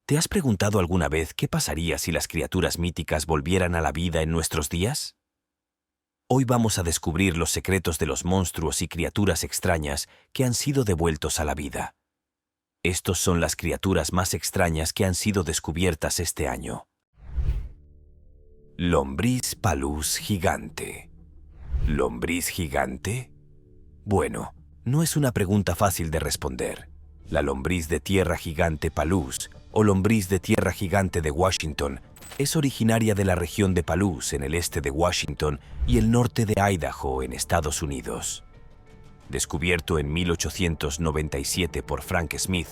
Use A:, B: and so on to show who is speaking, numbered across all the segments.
A: ¿Te has preguntado alguna vez qué pasaría si las criaturas míticas volvieran a la vida en nuestros días? Hoy vamos a descubrir los secretos de los monstruos y criaturas extrañas que han sido devueltos a la vida. Estos son las criaturas más extrañas que han sido descubiertas este año. Lombriz palús gigante. ¿Lombriz gigante? Bueno, no es una pregunta fácil de responder. La lombriz de tierra gigante palús, o lombriz de tierra gigante de Washington, es originaria de la región de Palús, en el este de Washington, y el norte de Idaho, en Estados Unidos. Descubierto en 1897 por Frank Smith,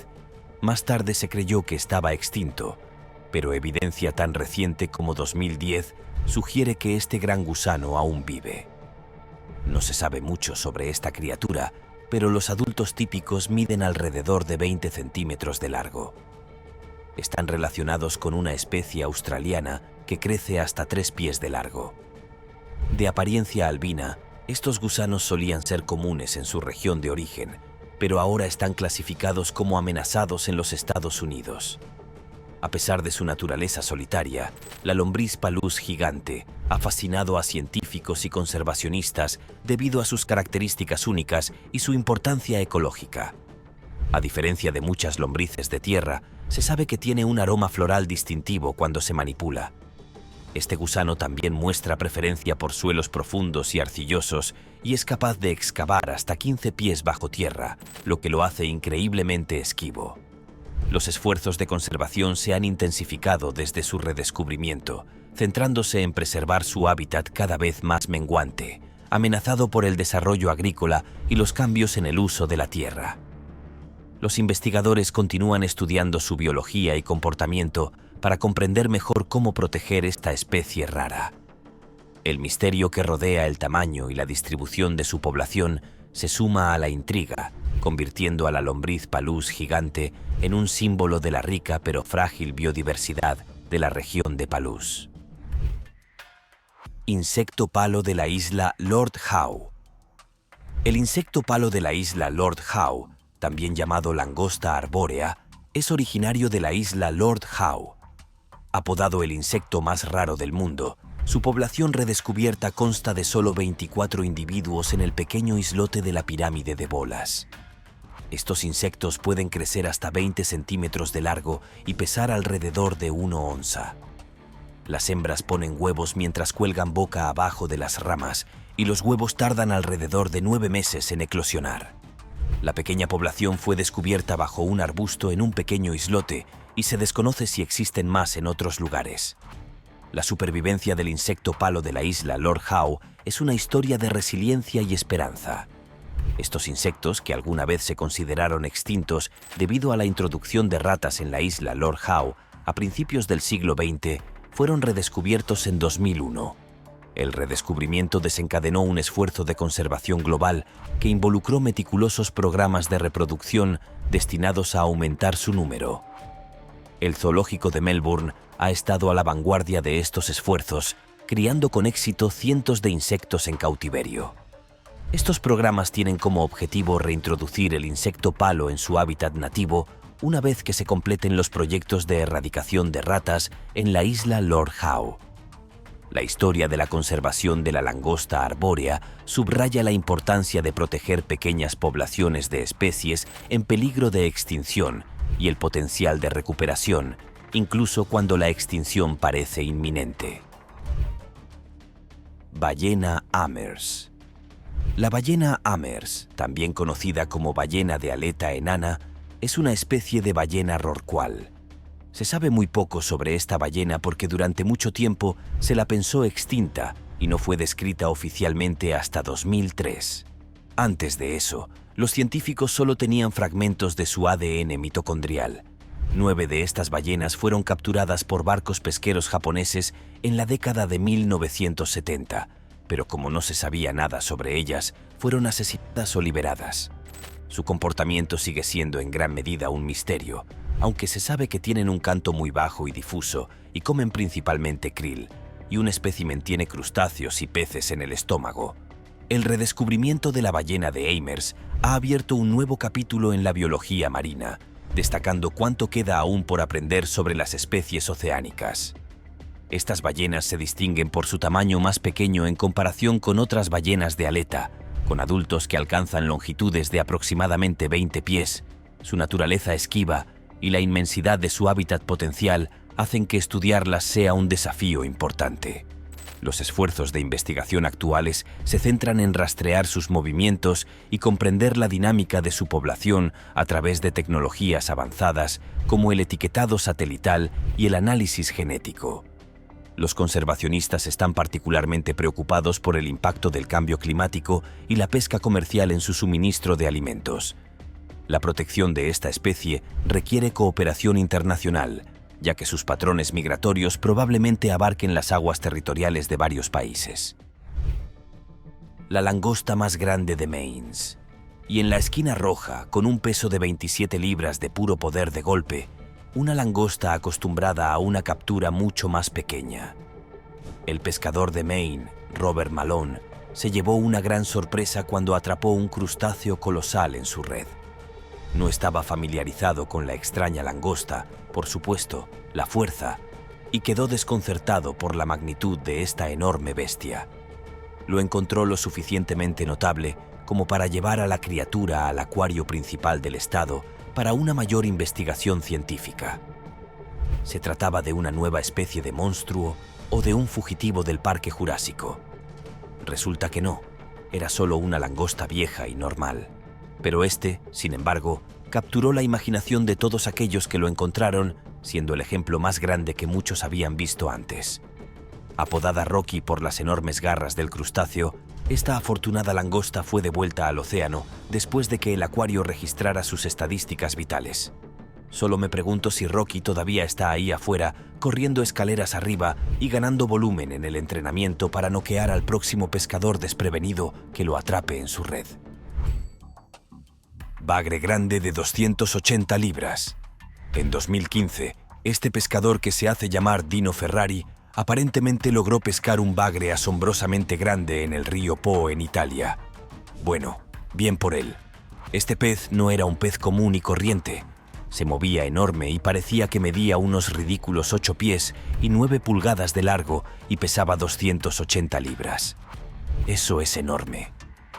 A: más tarde se creyó que estaba extinto, pero evidencia tan reciente como 2010 sugiere que este gran gusano aún vive. No se sabe mucho sobre esta criatura, pero los adultos típicos miden alrededor de 20 centímetros de largo. Están relacionados con una especie australiana que crece hasta 3 pies de largo. De apariencia albina, estos gusanos solían ser comunes en su región de origen, pero ahora están clasificados como amenazados en los Estados Unidos. A pesar de su naturaleza solitaria, la lombriz palús gigante ha fascinado a científicos y conservacionistas debido a sus características únicas y su importancia ecológica. A diferencia de muchas lombrices de tierra, se sabe que tiene un aroma floral distintivo cuando se manipula. Este gusano también muestra preferencia por suelos profundos y arcillosos y es capaz de excavar hasta 15 pies bajo tierra, lo que lo hace increíblemente esquivo. Los esfuerzos de conservación se han intensificado desde su redescubrimiento, centrándose en preservar su hábitat cada vez más menguante, amenazado por el desarrollo agrícola y los cambios en el uso de la tierra. Los investigadores continúan estudiando su biología y comportamiento para comprender mejor cómo proteger esta especie rara. El misterio que rodea el tamaño y la distribución de su población se suma a la intriga, convirtiendo a la lombriz palús gigante en un símbolo de la rica pero frágil biodiversidad de la región de Palús. Insecto palo de la isla Lord Howe. El insecto palo de la isla Lord Howe, también llamado langosta arbórea, es originario de la isla Lord Howe. Apodado el insecto más raro del mundo, su población redescubierta consta de solo 24 individuos en el pequeño islote de la pirámide de Bolas. Estos insectos pueden crecer hasta 20 centímetros de largo y pesar alrededor de 1 onza. Las hembras ponen huevos mientras cuelgan boca abajo de las ramas y los huevos tardan alrededor de 9 meses en eclosionar. La pequeña población fue descubierta bajo un arbusto en un pequeño islote y se desconoce si existen más en otros lugares. La supervivencia del insecto palo de la isla Lord Howe es una historia de resiliencia y esperanza. Estos insectos, que alguna vez se consideraron extintos debido a la introducción de ratas en la isla Lord Howe a principios del siglo XX, fueron redescubiertos en 2001. El redescubrimiento desencadenó un esfuerzo de conservación global que involucró meticulosos programas de reproducción destinados a aumentar su número. El zoológico de Melbourne ha estado a la vanguardia de estos esfuerzos, criando con éxito cientos de insectos en cautiverio. Estos programas tienen como objetivo reintroducir el insecto palo en su hábitat nativo una vez que se completen los proyectos de erradicación de ratas en la isla Lord Howe. La historia de la conservación de la langosta arbórea subraya la importancia de proteger pequeñas poblaciones de especies en peligro de extinción y el potencial de recuperación, incluso cuando la extinción parece inminente. Ballena Amers. La ballena Amers, también conocida como ballena de aleta enana, es una especie de ballena rorcual. Se sabe muy poco sobre esta ballena porque durante mucho tiempo se la pensó extinta y no fue descrita oficialmente hasta 2003. Antes de eso, los científicos solo tenían fragmentos de su ADN mitocondrial. 9 de estas ballenas fueron capturadas por barcos pesqueros japoneses en la década de 1970, pero como no se sabía nada sobre ellas, fueron asesinadas o liberadas. Su comportamiento sigue siendo en gran medida un misterio, aunque se sabe que tienen un canto muy bajo y difuso y comen principalmente krill, y un espécimen tiene crustáceos y peces en el estómago. El redescubrimiento de la ballena de Amers ha abierto un nuevo capítulo en la biología marina, destacando cuánto queda aún por aprender sobre las especies oceánicas. Estas ballenas se distinguen por su tamaño más pequeño en comparación con otras ballenas de aleta, con adultos que alcanzan longitudes de aproximadamente 20 pies. Su naturaleza esquiva y la inmensidad de su hábitat potencial hacen que estudiarlas sea un desafío importante. Los esfuerzos de investigación actuales se centran en rastrear sus movimientos y comprender la dinámica de su población a través de tecnologías avanzadas como el etiquetado satelital y el análisis genético. Los conservacionistas están particularmente preocupados por el impacto del cambio climático y la pesca comercial en su suministro de alimentos. La protección de esta especie requiere cooperación internacional, ya que sus patrones migratorios probablemente abarquen las aguas territoriales de varios países. La langosta más grande de Maine. Y en la esquina roja, con un peso de 27 libras de puro poder de golpe, una langosta acostumbrada a una captura mucho más pequeña. El pescador de Maine, Robert Malone, se llevó una gran sorpresa cuando atrapó un crustáceo colosal en su red. No estaba familiarizado con la extraña langosta, por supuesto, la fuerza, y quedó desconcertado por la magnitud de esta enorme bestia. Lo encontró lo suficientemente notable como para llevar a la criatura al acuario principal del estado para una mayor investigación científica. ¿Se trataba de una nueva especie de monstruo o de un fugitivo del Parque Jurásico? Resulta que no, era solo una langosta vieja y normal. Pero este, sin embargo, capturó la imaginación de todos aquellos que lo encontraron, siendo el ejemplo más grande que muchos habían visto antes. Apodada Rocky por las enormes garras del crustáceo, esta afortunada langosta fue devuelta al océano después de que el acuario registrara sus estadísticas vitales. Solo me pregunto si Rocky todavía está ahí afuera, corriendo escaleras arriba y ganando volumen en el entrenamiento para noquear al próximo pescador desprevenido que lo atrape en su red. Bagre grande de 280 libras. En 2015, este pescador que se hace llamar Dino Ferrari aparentemente logró pescar un bagre asombrosamente grande en el río Po en Italia. Bueno, bien por él. Este pez no era un pez común y corriente. Se movía enorme y parecía que medía unos ridículos 8 pies y 9 pulgadas de largo y pesaba 280 libras. Eso es enorme.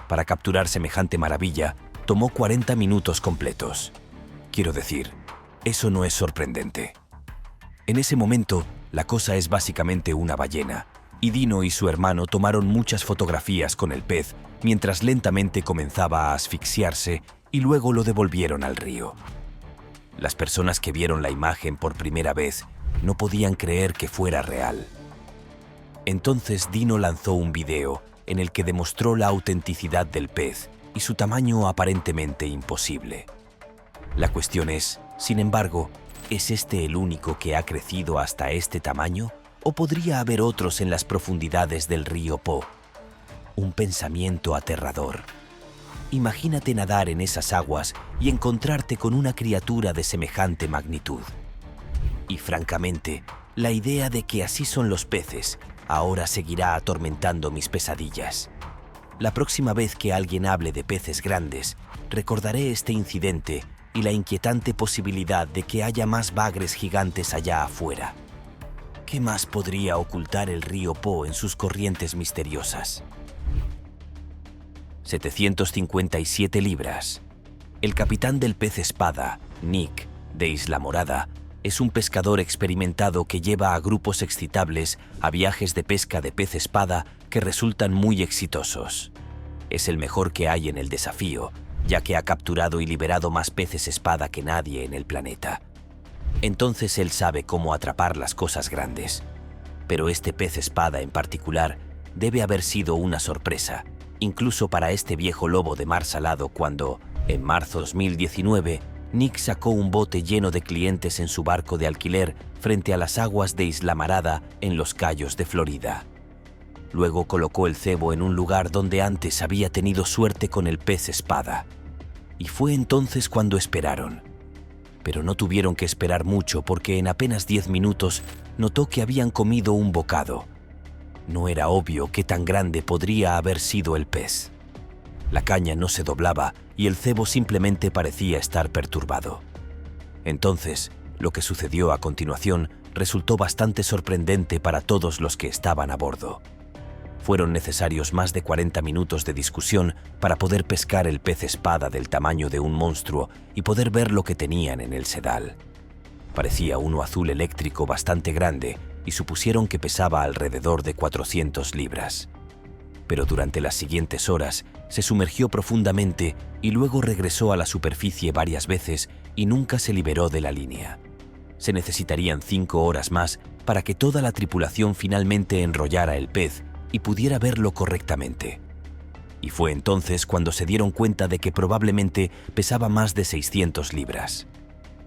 A: Para capturar semejante maravilla, tomó 40 minutos completos. Quiero decir, eso no es sorprendente. En ese momento, la cosa es básicamente una ballena, y Dino y su hermano tomaron muchas fotografías con el pez mientras lentamente comenzaba a asfixiarse y luego lo devolvieron al río. Las personas que vieron la imagen por primera vez no podían creer que fuera real. Entonces Dino lanzó un video en el que demostró la autenticidad del pez y su tamaño aparentemente imposible. La cuestión es, sin embargo, ¿es este el único que ha crecido hasta este tamaño? ¿O podría haber otros en las profundidades del río Po? Un pensamiento aterrador. Imagínate nadar en esas aguas y encontrarte con una criatura de semejante magnitud. Y francamente, la idea de que así son los peces ahora seguirá atormentando mis pesadillas. La próxima vez que alguien hable de peces grandes, recordaré este incidente y la inquietante posibilidad de que haya más bagres gigantes allá afuera. ¿Qué más podría ocultar el río Po en sus corrientes misteriosas? 757 libras. El capitán del pez espada, Nick, de Isla Morada, es un pescador experimentado que lleva a grupos excitables a viajes de pesca de pez espada que resultan muy exitosos. Es el mejor que hay en el desafío, ya que ha capturado y liberado más peces espada que nadie en el planeta. Entonces él sabe cómo atrapar las cosas grandes. Pero este pez espada en particular debe haber sido una sorpresa, incluso para este viejo lobo de mar salado cuando, en marzo de 2019, Nick sacó un bote lleno de clientes en su barco de alquiler frente a las aguas de Isla Morada en Los Cayos de Florida. Luego colocó el cebo en un lugar donde antes había tenido suerte con el pez espada. Y fue entonces cuando esperaron. Pero no tuvieron que esperar mucho porque en apenas 10 minutos notó que habían comido un bocado. No era obvio qué tan grande podría haber sido el pez. La caña no se doblaba y el cebo simplemente parecía estar perturbado. Entonces, lo que sucedió a continuación resultó bastante sorprendente para todos los que estaban a bordo. Fueron necesarios más de 40 minutos de discusión para poder pescar el pez espada del tamaño de un monstruo y poder ver lo que tenían en el sedal. Parecía uno azul eléctrico bastante grande y supusieron que pesaba alrededor de 400 libras. Pero durante las siguientes horas se sumergió profundamente y luego regresó a la superficie varias veces y nunca se liberó de la línea. Se necesitarían 5 horas más para que toda la tripulación finalmente enrollara el pez y pudiera verlo correctamente. Y fue entonces cuando se dieron cuenta de que probablemente pesaba más de 600 libras.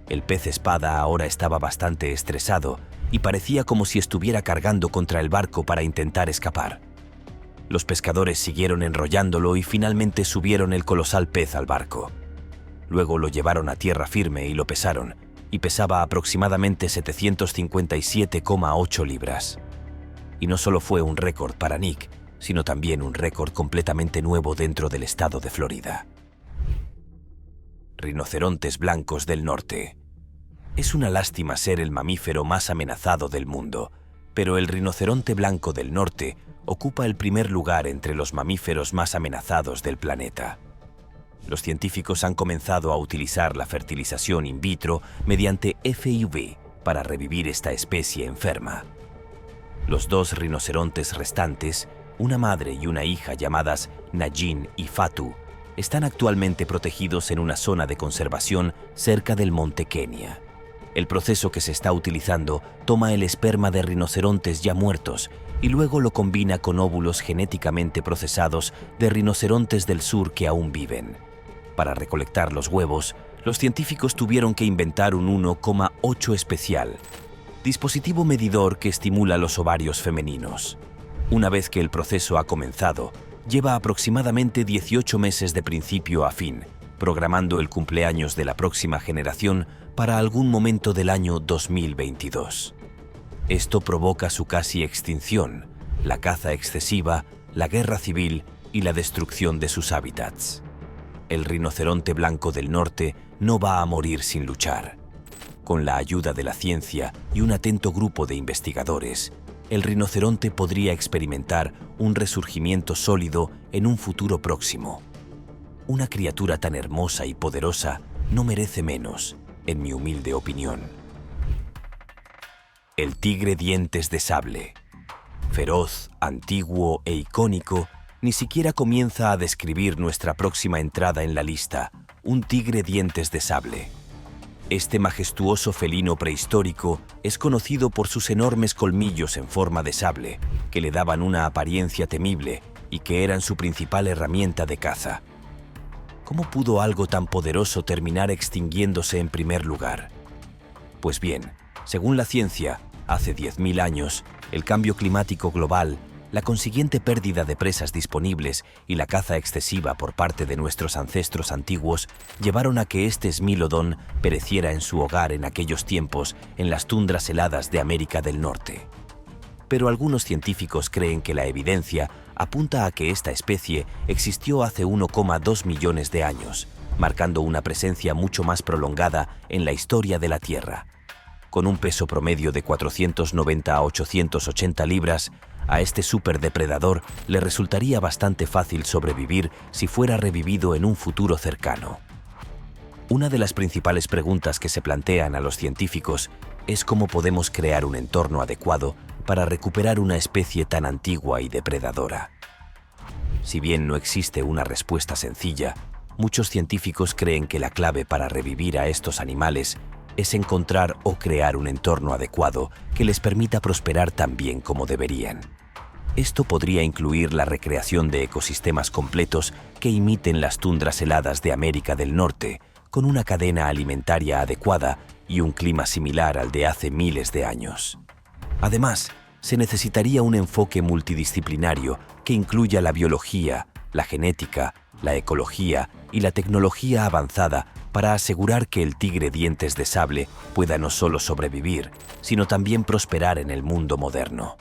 A: El pez espada ahora estaba bastante estresado y parecía como si estuviera cargando contra el barco para intentar escapar. Los pescadores siguieron enrollándolo y finalmente subieron el colosal pez al barco. Luego lo llevaron a tierra firme y lo pesaron, y pesaba aproximadamente 757,8 libras. Y no solo fue un récord para Nick, sino también un récord completamente nuevo dentro del estado de Florida. Rinocerontes blancos del norte. Es una lástima ser el mamífero más amenazado del mundo, pero el rinoceronte blanco del norte ocupa el primer lugar entre los mamíferos más amenazados del planeta. Los científicos han comenzado a utilizar la fertilización in vitro mediante FIV para revivir esta especie enferma. Los 2 rinocerontes restantes, una madre y una hija llamadas Najin y Fatu, están actualmente protegidos en una zona de conservación cerca del monte Kenia. El proceso que se está utilizando toma el esperma de rinocerontes ya muertos y luego lo combina con óvulos genéticamente procesados de rinocerontes del sur que aún viven. Para recolectar los huevos, los científicos tuvieron que inventar un 1,8 especial, dispositivo medidor que estimula los ovarios femeninos. Una vez que el proceso ha comenzado, lleva aproximadamente 18 meses de principio a fin, programando el cumpleaños de la próxima generación para algún momento del año 2022. Esto provoca su casi extinción, la caza excesiva, la guerra civil y la destrucción de sus hábitats. El rinoceronte blanco del norte no va a morir sin luchar. Con la ayuda de la ciencia y un atento grupo de investigadores, el rinoceronte podría experimentar un resurgimiento sólido en un futuro próximo. Una criatura tan hermosa y poderosa no merece menos, en mi humilde opinión. El tigre dientes de sable. Feroz, antiguo e icónico, ni siquiera comienza a describir nuestra próxima entrada en la lista, un tigre dientes de sable. Este majestuoso felino prehistórico es conocido por sus enormes colmillos en forma de sable, que le daban una apariencia temible y que eran su principal herramienta de caza. ¿Cómo pudo algo tan poderoso terminar extinguiéndose en primer lugar? Pues bien, según la ciencia, hace 10.000 años, el cambio climático global, la consiguiente pérdida de presas disponibles y la caza excesiva por parte de nuestros ancestros antiguos llevaron a que este Smilodon pereciera en su hogar en aquellos tiempos en las tundras heladas de América del Norte. Pero algunos científicos creen que la evidencia apunta a que esta especie existió hace 1,2 millones de años, marcando una presencia mucho más prolongada en la historia de la Tierra. Con un peso promedio de 490 a 880 libras, a este superdepredador le resultaría bastante fácil sobrevivir si fuera revivido en un futuro cercano. Una de las principales preguntas que se plantean a los científicos es cómo podemos crear un entorno adecuado para recuperar una especie tan antigua y depredadora. Si bien no existe una respuesta sencilla, muchos científicos creen que la clave para revivir a estos animales es encontrar o crear un entorno adecuado que les permita prosperar tan bien como deberían. Esto podría incluir la recreación de ecosistemas completos que imiten las tundras heladas de América del Norte, con una cadena alimentaria adecuada y un clima similar al de hace miles de años. Además, se necesitaría un enfoque multidisciplinario que incluya la biología, la genética, la ecología y la tecnología avanzada para asegurar que el tigre dientes de sable pueda no solo sobrevivir, sino también prosperar en el mundo moderno.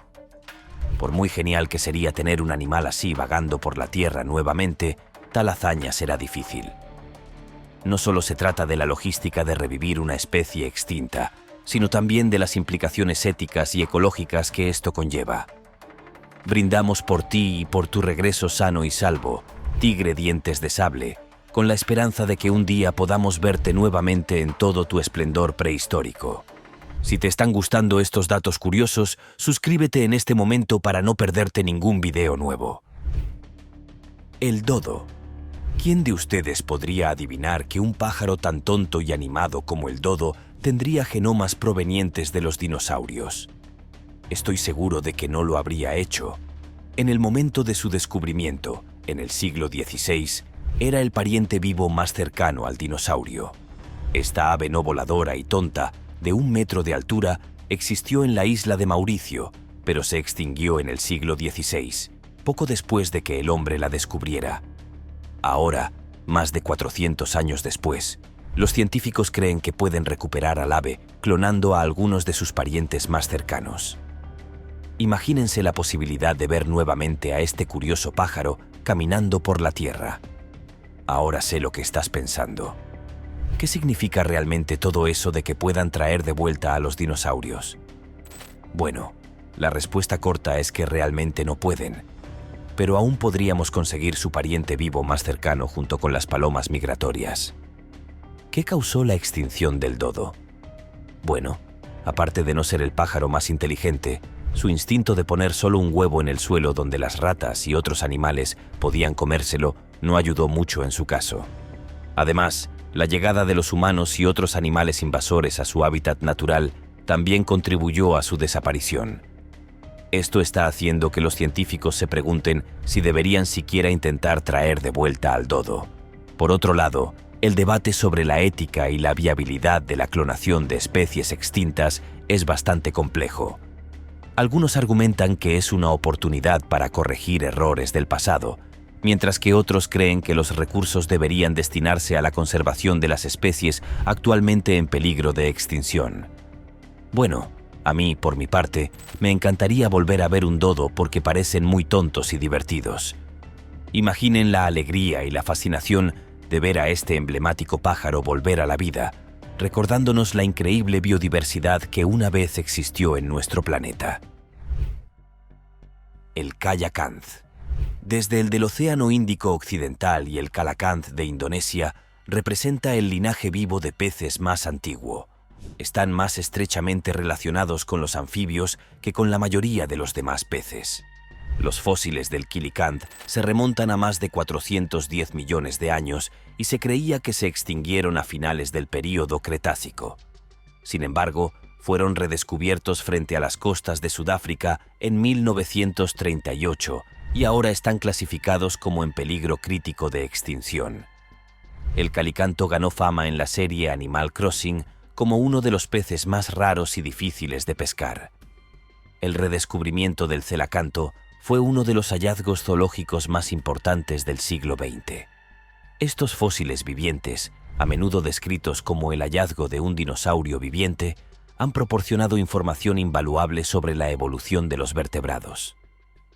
A: Por muy genial que sería tener un animal así vagando por la Tierra nuevamente, tal hazaña será difícil. no solo se trata de la logística de revivir una especie extinta, sino también de las implicaciones éticas y ecológicas que esto conlleva. Brindamos por ti y por tu regreso sano y salvo, tigre dientes de sable, con la esperanza de que un día podamos verte nuevamente en todo tu esplendor prehistórico. Si te están gustando estos datos curiosos, suscríbete en este momento para no perderte ningún video nuevo. El dodo. ¿Quién de ustedes podría adivinar que un pájaro tan tonto y animado como el dodo tendría genomas provenientes de los dinosaurios? Estoy seguro de que no lo habría hecho. En el momento de su descubrimiento, en el siglo XVI, era el pariente vivo más cercano al dinosaurio. Esta ave no voladora y tonta, de 1 metro de altura, existió en la isla de Mauricio, pero se extinguió en el siglo XVI, poco después de que el hombre la descubriera. Ahora, más de 400 años después, los científicos creen que pueden recuperar al ave clonando a algunos de sus parientes más cercanos. Imagínense la posibilidad de ver nuevamente a este curioso pájaro caminando por la Tierra. Ahora sé lo que estás pensando. ¿Qué significa realmente todo eso de que puedan traer de vuelta a los dinosaurios? Bueno, la respuesta corta es que realmente no pueden, pero aún podríamos conseguir su pariente vivo más cercano junto con las palomas migratorias. ¿Qué causó la extinción del dodo? Bueno, aparte de no ser el pájaro más inteligente, su instinto de poner solo un huevo en el suelo donde las ratas y otros animales podían comérselo no ayudó mucho en su caso. Además, la llegada de los humanos y otros animales invasores a su hábitat natural también contribuyó a su desaparición. Esto está haciendo que los científicos se pregunten si deberían siquiera intentar traer de vuelta al dodo. Por otro lado, el debate sobre la ética y la viabilidad de la clonación de especies extintas es bastante complejo. Algunos argumentan que es una oportunidad para corregir errores del pasado, mientras que otros creen que los recursos deberían destinarse a la conservación de las especies actualmente en peligro de extinción. Bueno, a mí, por mi parte, me encantaría volver a ver un dodo porque parecen muy tontos y divertidos. Imaginen la alegría y la fascinación de ver a este emblemático pájaro volver a la vida, recordándonos la increíble biodiversidad que una vez existió en nuestro planeta. El Kallakanth. Desde el del Océano Índico Occidental y el Kalakanth de Indonesia, representa el linaje vivo de peces más antiguo. Están más estrechamente relacionados con los anfibios que con la mayoría de los demás peces. Los fósiles del Kilikanth se remontan a más de 410 millones de años y se creía que se extinguieron a finales del período Cretácico. Sin embargo, fueron redescubiertos frente a las costas de Sudáfrica en 1938 y ahora están clasificados como en peligro crítico de extinción. El calicanto ganó fama en la serie Animal Crossing como uno de los peces más raros y difíciles de pescar. El redescubrimiento del celacanto fue uno de los hallazgos zoológicos más importantes del siglo XX. Estos fósiles vivientes, a menudo descritos como el hallazgo de un dinosaurio viviente, han proporcionado información invaluable sobre la evolución de los vertebrados.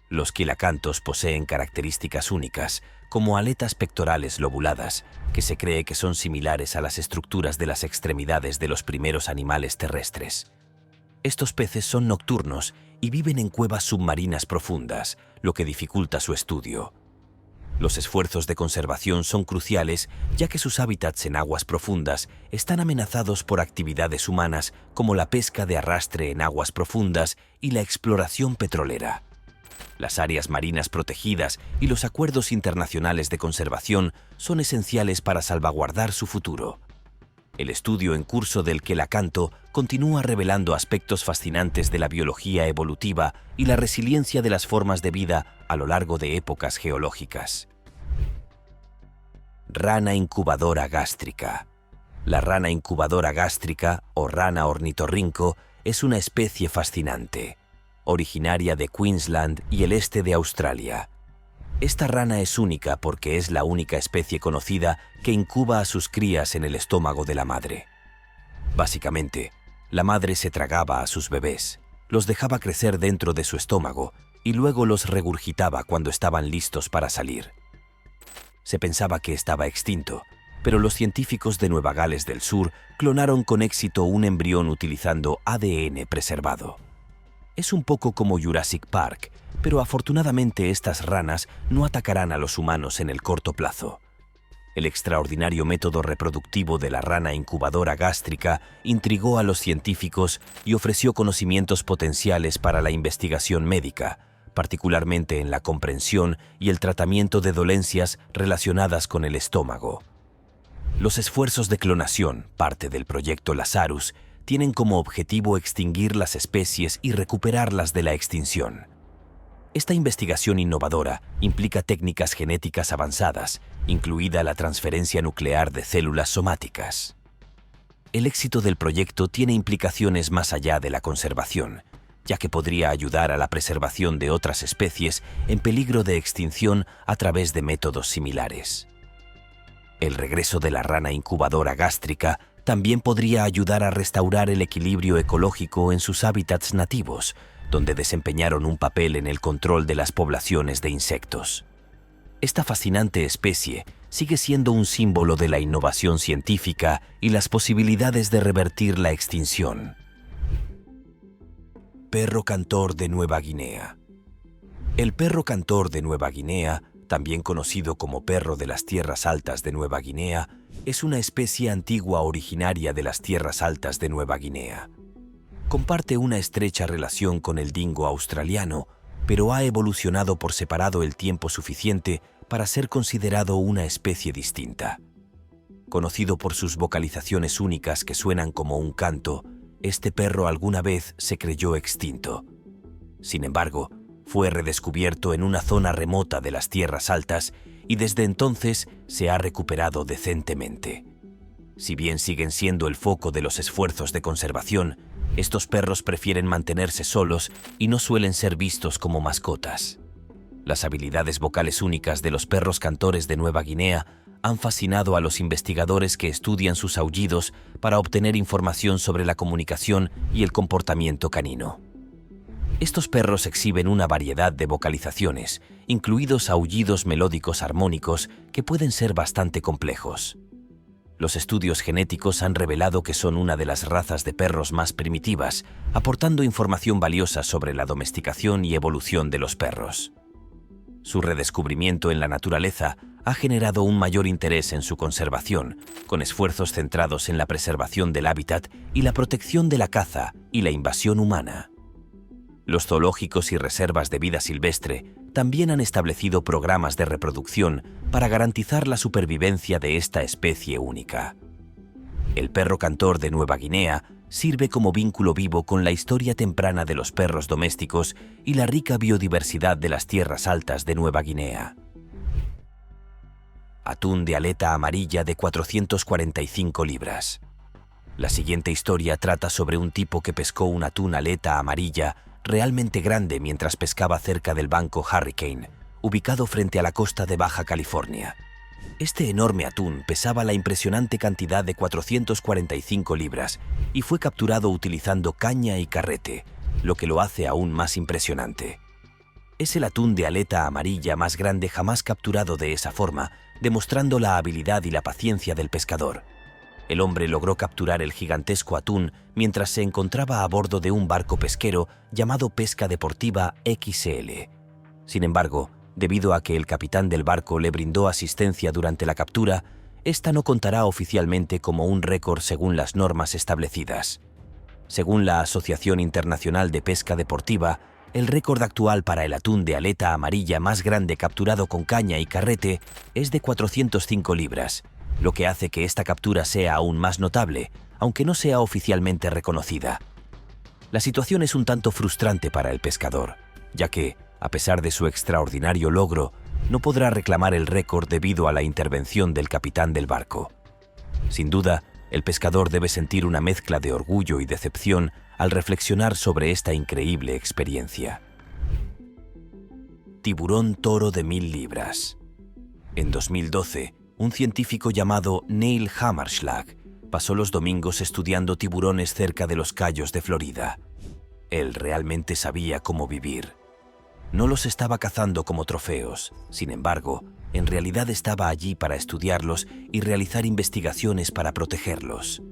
A: Los quilacantos poseen características únicas, como aletas pectorales lobuladas, que se cree que son similares a las estructuras de las extremidades de los primeros animales terrestres. Estos peces son nocturnos y viven en cuevas submarinas profundas, lo que dificulta su estudio. Los esfuerzos de conservación son cruciales, ya que sus hábitats en aguas profundas están amenazados por actividades humanas como la pesca de arrastre en aguas profundas y la exploración petrolera. Las áreas marinas protegidas y los acuerdos internacionales de conservación son esenciales para salvaguardar su futuro. El estudio en curso del quelacanto continúa revelando aspectos fascinantes de la biología evolutiva y la resiliencia de las formas de vida a lo largo de épocas geológicas. Rana incubadora gástrica. La rana incubadora gástrica, o rana ornitorrinco, es una especie fascinante, originaria de Queensland y el este de Australia. Esta rana es única porque es la única especie conocida que incuba a sus crías en el estómago de la madre. Básicamente, la madre se tragaba a sus bebés, los dejaba crecer dentro de su estómago y luego los regurgitaba cuando estaban listos para salir. Se pensaba que estaba extinto, pero los científicos de Nueva Gales del Sur clonaron con éxito un embrión utilizando ADN preservado. Es un poco como Jurassic Park, pero afortunadamente estas ranas no atacarán a los humanos en el corto plazo. El extraordinario método reproductivo de la rana incubadora gástrica intrigó a los científicos y ofreció conocimientos potenciales para la investigación médica, particularmente en la comprensión y el tratamiento de dolencias relacionadas con el estómago. Los esfuerzos de clonación, parte del proyecto Lazarus, tienen como objetivo extinguir las especies y recuperarlas de la extinción. Esta investigación innovadora implica técnicas genéticas avanzadas, incluida la transferencia nuclear de células somáticas. El éxito del proyecto tiene implicaciones más allá de la conservación, ya que podría ayudar a la preservación de otras especies en peligro de extinción a través de métodos similares. El regreso de la rana incubadora gástrica también podría ayudar a restaurar el equilibrio ecológico en sus hábitats nativos, donde desempeñaron un papel en el control de las poblaciones de insectos. Esta fascinante especie sigue siendo un símbolo de la innovación científica y las posibilidades de revertir la extinción. Perro cantor de Nueva Guinea. El perro cantor de Nueva Guinea, también conocido como perro de las tierras altas de Nueva Guinea, es una especie antigua originaria de las tierras altas de Nueva Guinea. Comparte una estrecha relación con el dingo australiano, pero ha evolucionado por separado el tiempo suficiente para ser considerado una especie distinta. Conocido por sus vocalizaciones únicas que suenan como un canto, este perro alguna vez se creyó extinto. Sin embargo, fue redescubierto en una zona remota de las tierras altas y desde entonces se ha recuperado decentemente. Si bien siguen siendo el foco de los esfuerzos de conservación, estos perros prefieren mantenerse solos y no suelen ser vistos como mascotas. Las habilidades vocales únicas de los perros cantores de Nueva Guinea han fascinado a los investigadores que estudian sus aullidos para obtener información sobre la comunicación y el comportamiento canino. Estos perros exhiben una variedad de vocalizaciones, incluidos aullidos melódicos armónicos que pueden ser bastante complejos. Los estudios genéticos han revelado que son una de las razas de perros más primitivas, aportando información valiosa sobre la domesticación y evolución de los perros. Su redescubrimiento en la naturaleza ha generado un mayor interés en su conservación, con esfuerzos centrados en la preservación del hábitat y la protección de la caza y la invasión humana. Los zoológicos y reservas de vida silvestre también han establecido programas de reproducción para garantizar la supervivencia de esta especie única. El perro cantor de Nueva Guinea sirve como vínculo vivo con la historia temprana de los perros domésticos y la rica biodiversidad de las tierras altas de Nueva Guinea. Atún de aleta amarilla de 445 libras. La siguiente historia trata sobre un tipo que pescó un atún aleta amarilla realmente grande mientras pescaba cerca del banco Hurricane, ubicado frente a la costa de Baja California. Este enorme atún pesaba la impresionante cantidad de 445 libras y fue capturado utilizando caña y carrete, lo que lo hace aún más impresionante. Es el atún de aleta amarilla más grande jamás capturado de esa forma, demostrando la habilidad y la paciencia del pescador. El hombre logró capturar el gigantesco atún mientras se encontraba a bordo de un barco pesquero llamado Pesca Deportiva XL. Sin embargo, debido a que el capitán del barco le brindó asistencia durante la captura, esta no contará oficialmente como un récord según las normas establecidas. Según la Asociación Internacional de Pesca Deportiva, el récord actual para el atún de aleta amarilla más grande capturado con caña y carrete es de 405 libras, lo que hace que esta captura sea aún más notable, aunque no sea oficialmente reconocida. La situación es un tanto frustrante para el pescador, ya que, a pesar de su extraordinario logro, no podrá reclamar el récord debido a la intervención del capitán del barco. Sin duda, el pescador debe sentir una mezcla de orgullo y decepción al reflexionar sobre esta increíble experiencia. Tiburón toro de 1000 libras. En 2012, un científico llamado Neil Hammerschlag pasó los domingos estudiando tiburones cerca de los Cayos de Florida. Él realmente sabía cómo vivir. No los estaba cazando como trofeos, sin embargo, en realidad estaba allí para estudiarlos y realizar investigaciones para protegerlos.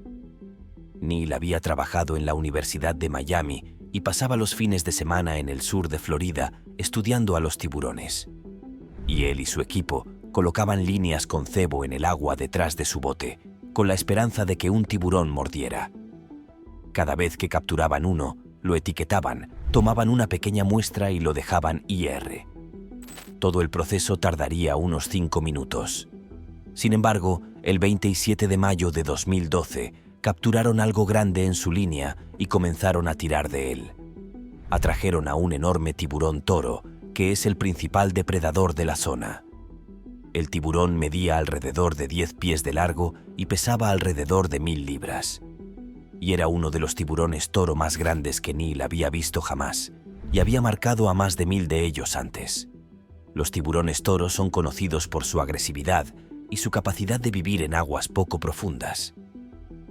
A: Neil había trabajado en la Universidad de Miami y pasaba los fines de semana en el sur de Florida estudiando a los tiburones. Y él y su equipo colocaban líneas con cebo en el agua detrás de su bote, con la esperanza de que un tiburón mordiera. Cada vez que capturaban uno, lo etiquetaban, tomaban una pequeña muestra y lo dejaban IR. Todo el proceso tardaría unos 5 minutos. Sin embargo, el 27 de mayo de 2012, capturaron algo grande en su línea y comenzaron a tirar de él. Atrajeron a un enorme tiburón toro, que es el principal depredador de la zona. El tiburón medía alrededor de 10 pies de largo y pesaba alrededor de 1000 libras. Y era uno de los tiburones toro más grandes que Neil había visto jamás, y había marcado a más de 1000 de ellos antes. Los tiburones toros son conocidos por su agresividad y su capacidad de vivir en aguas poco profundas.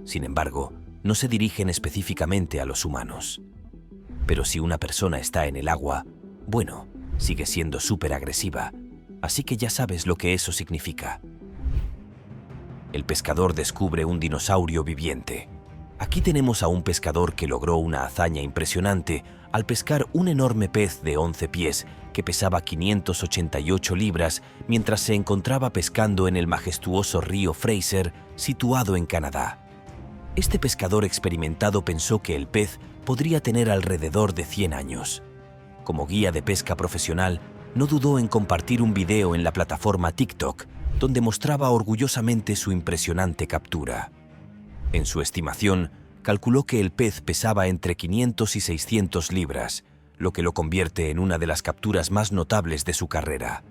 A: Sin embargo, no se dirigen específicamente a los humanos. Pero si una persona está en el agua, bueno, sigue siendo súper agresiva, así que ya sabes lo que eso significa. El pescador descubre un dinosaurio viviente. Aquí tenemos a un pescador que logró una hazaña impresionante al pescar un enorme pez de 11 pies que pesaba 588 libras mientras se encontraba pescando en el majestuoso río Fraser, situado en Canadá. Este pescador experimentado pensó que el pez podría tener alrededor de 100 años. Como guía de pesca profesional, no dudó en compartir un video en la plataforma TikTok, donde mostraba orgullosamente su impresionante captura. En su estimación, calculó que el pez pesaba entre 500 y 600 libras, lo que lo convierte en una de las capturas más notables de su carrera.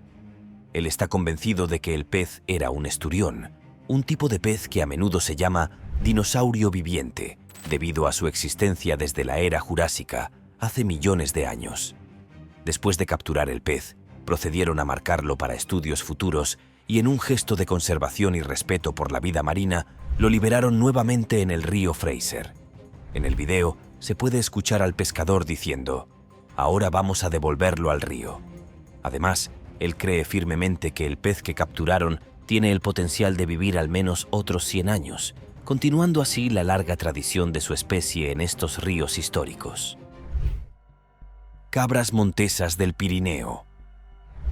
A: Él está convencido de que el pez era un esturión, un tipo de pez que a menudo se llama dinosaurio viviente, debido a su existencia desde la era jurásica, hace millones de años. Después de capturar el pez, procedieron a marcarlo para estudios futuros y en un gesto de conservación y respeto por la vida marina, lo liberaron nuevamente en el río Fraser. En el video se puede escuchar al pescador diciendo: «Ahora vamos a devolverlo al río». Además, él cree firmemente que el pez que capturaron tiene el potencial de vivir al menos otros 100 años, continuando así la larga tradición de su especie en estos ríos históricos. Cabras montesas del Pirineo.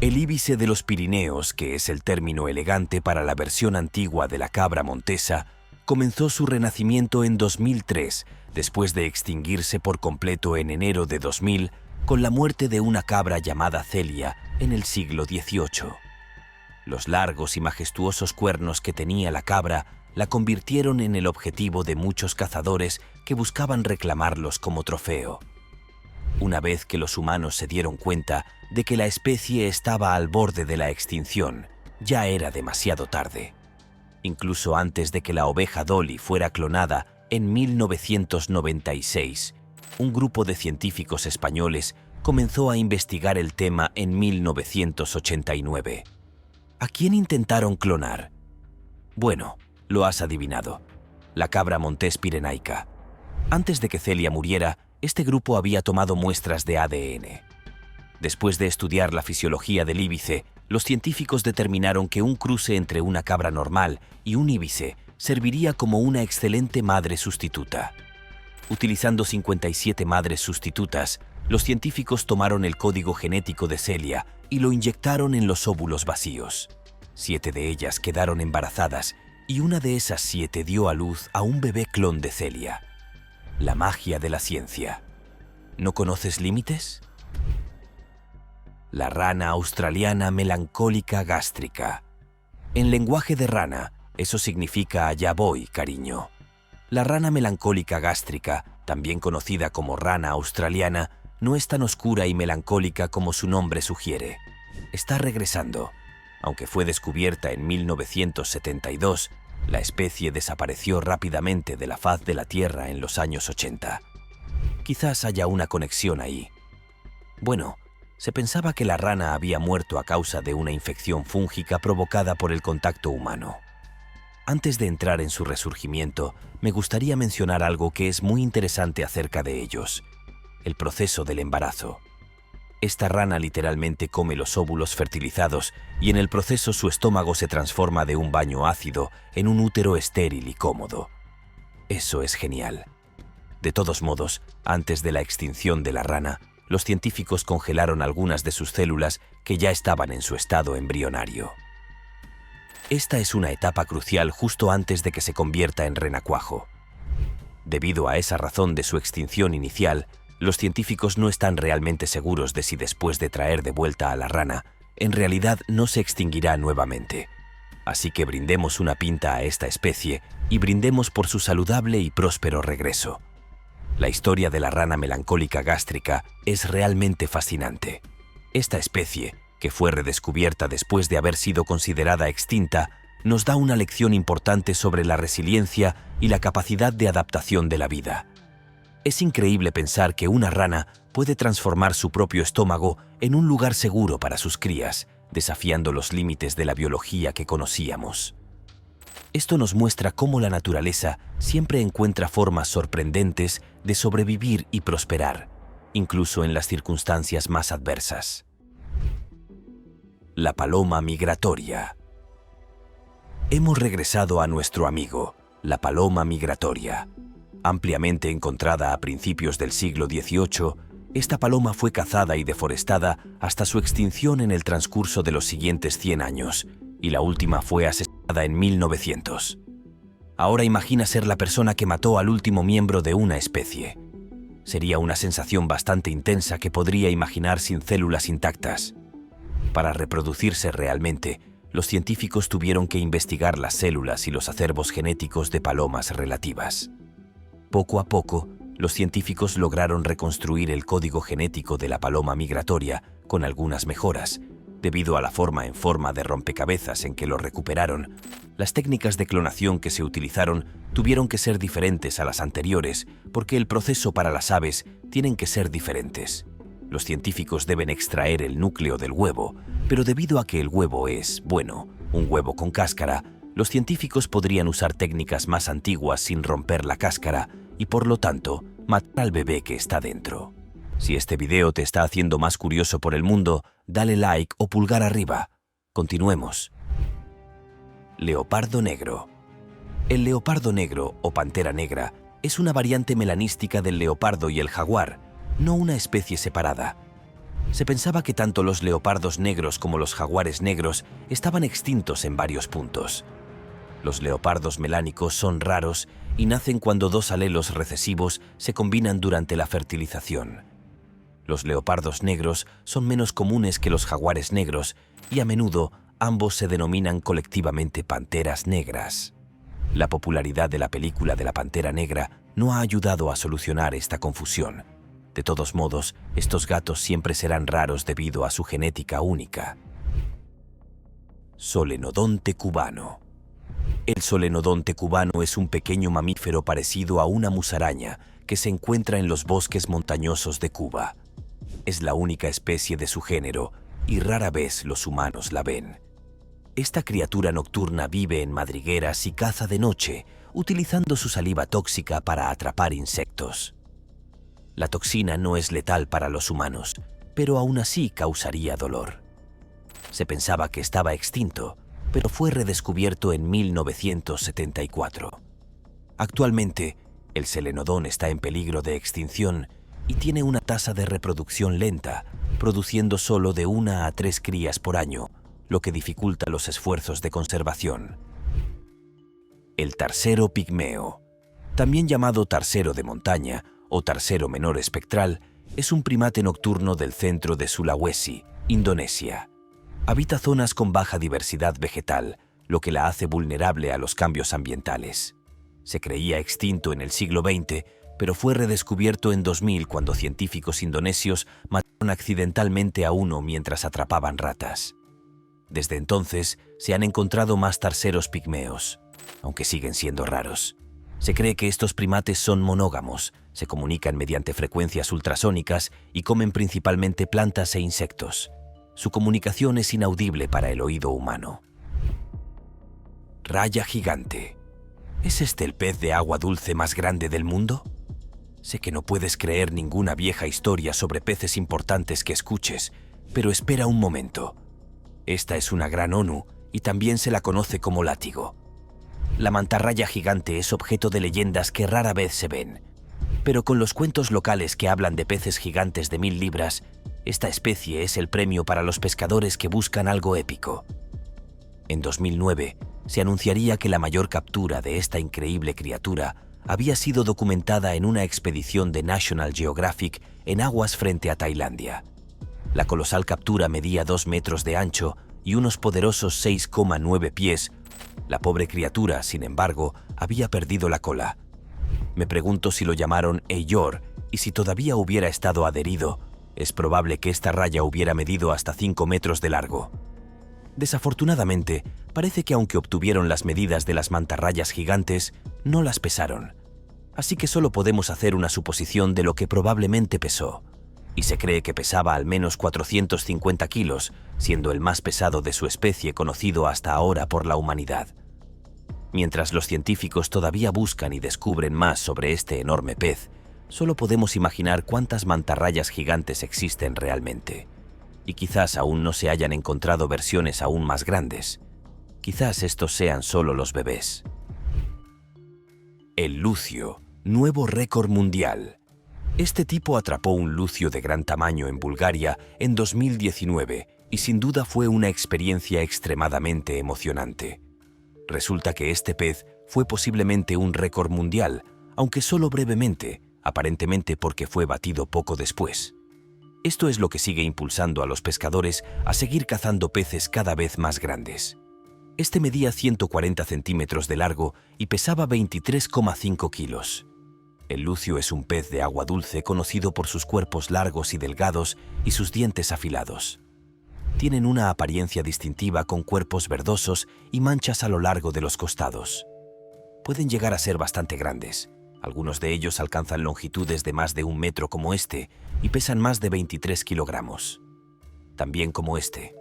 A: El íbice de los Pirineos, que es el término elegante para la versión antigua de la cabra montesa, comenzó su renacimiento en 2003, después de extinguirse por completo en enero de 2000, con la muerte de una cabra llamada Celia en el siglo XVIII. Los largos y majestuosos cuernos que tenía la cabra la convirtieron en el objetivo de muchos cazadores que buscaban reclamarlos como trofeo. Una vez que los humanos se dieron cuenta de que la especie estaba al borde de la extinción, ya era demasiado tarde. Incluso antes de que la oveja Dolly fuera clonada en 1996, un grupo de científicos españoles comenzó a investigar el tema en 1989. ¿A quién intentaron clonar? Bueno, lo has adivinado. La cabra montés pirenaica. Antes de que Celia muriera, este grupo había tomado muestras de ADN. Después de estudiar la fisiología del íbice, los científicos determinaron que un cruce entre una cabra normal y un íbice serviría como una excelente madre sustituta. Utilizando 57 madres sustitutas, los científicos tomaron el código genético de Celia y lo inyectaron en los óvulos vacíos. 7 de ellas quedaron embarazadas y una de esas 7 dio a luz a un bebé clon de Celia. La magia de la ciencia. ¿No conoces límites? La rana australiana melancólica gástrica. En lenguaje de rana, eso significa allá voy, cariño. La rana melancólica gástrica, también conocida como rana australiana, no es tan oscura y melancólica como su nombre sugiere. Está regresando. Aunque fue descubierta en 1972, la especie desapareció rápidamente de la faz de la Tierra en los años 80. Quizás haya una conexión ahí. Bueno, se pensaba que la rana había muerto a causa de una infección fúngica provocada por el contacto humano. Antes de entrar en su resurgimiento, me gustaría mencionar algo que es muy interesante acerca de ellos: el proceso del embarazo. Esta rana literalmente come los óvulos fertilizados y en el proceso su estómago se transforma de un baño ácido en un útero estéril y cómodo. Eso es genial. De todos modos, antes de la extinción de la rana, los científicos congelaron algunas de sus células que ya estaban en su estado embrionario. Esta es una etapa crucial justo antes de que se convierta en renacuajo. Debido a esa razón de su extinción inicial, los científicos no están realmente seguros de si después de traer de vuelta a la rana, en realidad no se extinguirá nuevamente. Así que brindemos una pinta a esta especie y brindemos por su saludable y próspero regreso. La historia de la rana melancólica gástrica es realmente fascinante. Esta especie, que fue redescubierta después de haber sido considerada extinta, nos da una lección importante sobre la resiliencia y la capacidad de adaptación de la vida. Es increíble pensar que una rana puede transformar su propio estómago en un lugar seguro para sus crías, desafiando los límites de la biología que conocíamos. Esto nos muestra cómo la naturaleza siempre encuentra formas sorprendentes de sobrevivir y prosperar, incluso en las circunstancias más adversas. La paloma migratoria. Hemos regresado a nuestro amigo, la paloma migratoria. Ampliamente encontrada a principios del siglo XVIII, esta paloma fue cazada y deforestada hasta su extinción en el transcurso de los siguientes 100 años, y la última fue asesinada en 1900. Ahora imagina ser la persona que mató al último miembro de una especie. Sería una sensación bastante intensa que podría imaginar sin células intactas. Para reproducirse realmente, los científicos tuvieron que investigar las células y los acervos genéticos de palomas relativas. Poco a poco, los científicos lograron reconstruir el código genético de la paloma migratoria con algunas mejoras. Debido a la forma de rompecabezas en que lo recuperaron, las técnicas de clonación que se utilizaron tuvieron que ser diferentes a las anteriores porque el proceso para las aves tienen que ser diferentes. Los científicos deben extraer el núcleo del huevo, pero debido a que el huevo es, bueno, un huevo con cáscara, los científicos podrían usar técnicas más antiguas sin romper la cáscara y, por lo tanto, matar al bebé que está dentro. Si este video te está haciendo más curioso por el mundo, dale like o pulgar arriba. Continuemos. Leopardo negro. El leopardo negro o pantera negra es una variante melanística del leopardo y el jaguar, no una especie separada. Se pensaba que tanto los leopardos negros como los jaguares negros estaban extintos en varios puntos. Los leopardos melánicos son raros y nacen cuando dos alelos recesivos se combinan durante la fertilización. Los leopardos negros son menos comunes que los jaguares negros y a menudo ambos se denominan colectivamente panteras negras. La popularidad de la película de la Pantera Negra no ha ayudado a solucionar esta confusión. De todos modos, estos gatos siempre serán raros debido a su genética única. Solenodonte cubano. El solenodonte cubano es un pequeño mamífero parecido a una musaraña que se encuentra en los bosques montañosos de Cuba. Es la única especie de su género y rara vez los humanos la ven. Esta criatura nocturna vive en madrigueras y caza de noche, utilizando su saliva tóxica para atrapar insectos. La toxina no es letal para los humanos, pero aún así causaría dolor. Se pensaba que estaba extinto, pero fue redescubierto en 1974. Actualmente, el solenodón está en peligro de extinción y tiene una tasa de reproducción lenta, produciendo solo de 1 a 3 crías por año, lo que dificulta los esfuerzos de conservación. El tarsero pigmeo, también llamado tarsero de montaña o tarsero menor espectral, es un primate nocturno del centro de Sulawesi, Indonesia. Habita zonas con baja diversidad vegetal, lo que la hace vulnerable a los cambios ambientales. Se creía extinto en el siglo XX, pero fue redescubierto en 2000 cuando científicos indonesios mataron accidentalmente a uno mientras atrapaban ratas. Desde entonces, se han encontrado más tarseros pigmeos, aunque siguen siendo raros. Se cree que estos primates son monógamos, se comunican mediante frecuencias ultrasónicas y comen principalmente plantas e insectos. Su comunicación es inaudible para el oído humano. Raya gigante. ¿Es este el pez de agua dulce más grande del mundo? Sé que no puedes creer ninguna vieja historia sobre peces importantes que escuches, pero espera un momento. Esta es una gran onu y también se la conoce como látigo. La mantarraya gigante es objeto de leyendas que rara vez se ven, pero con los cuentos locales que hablan de peces gigantes de 1000 libras, esta especie es el premio para los pescadores que buscan algo épico. En 2009, se anunciaría que la mayor captura de esta increíble criatura había sido documentada en una expedición de National Geographic en aguas frente a Tailandia. La colosal captura medía 2 metros de ancho y unos poderosos 6,9 pies. La pobre criatura, sin embargo, había perdido la cola. Me pregunto si lo llamaron Eeyore y si todavía hubiera estado adherido, es probable que esta raya hubiera medido hasta 5 metros de largo. Desafortunadamente, parece que aunque obtuvieron las medidas de las mantarrayas gigantes, no las pesaron. Así que solo podemos hacer una suposición de lo que probablemente pesó. Y se cree que pesaba al menos 450 kilos, siendo el más pesado de su especie conocido hasta ahora por la humanidad. Mientras los científicos todavía buscan y descubren más sobre este enorme pez, solo podemos imaginar cuántas mantarrayas gigantes existen realmente. Y quizás aún no se hayan encontrado versiones aún más grandes. Quizás estos sean solo los bebés. El lucio, nuevo récord mundial. Este tipo atrapó un lucio de gran tamaño en Bulgaria en 2019 y sin duda fue una experiencia extremadamente emocionante. Resulta que este pez fue posiblemente un récord mundial, aunque solo brevemente, aparentemente porque fue batido poco después. Esto es lo que sigue impulsando a los pescadores a seguir cazando peces cada vez más grandes. Este medía 140 centímetros de largo y pesaba 23,5 kilos. El lucio es un pez de agua dulce conocido por sus cuerpos largos y delgados y sus dientes afilados. Tienen una apariencia distintiva con cuerpos verdosos y manchas a lo largo de los costados. Pueden llegar a ser bastante grandes. Algunos de ellos alcanzan longitudes de más de 1 metro como este y pesan más de 23 kilogramos. También como este.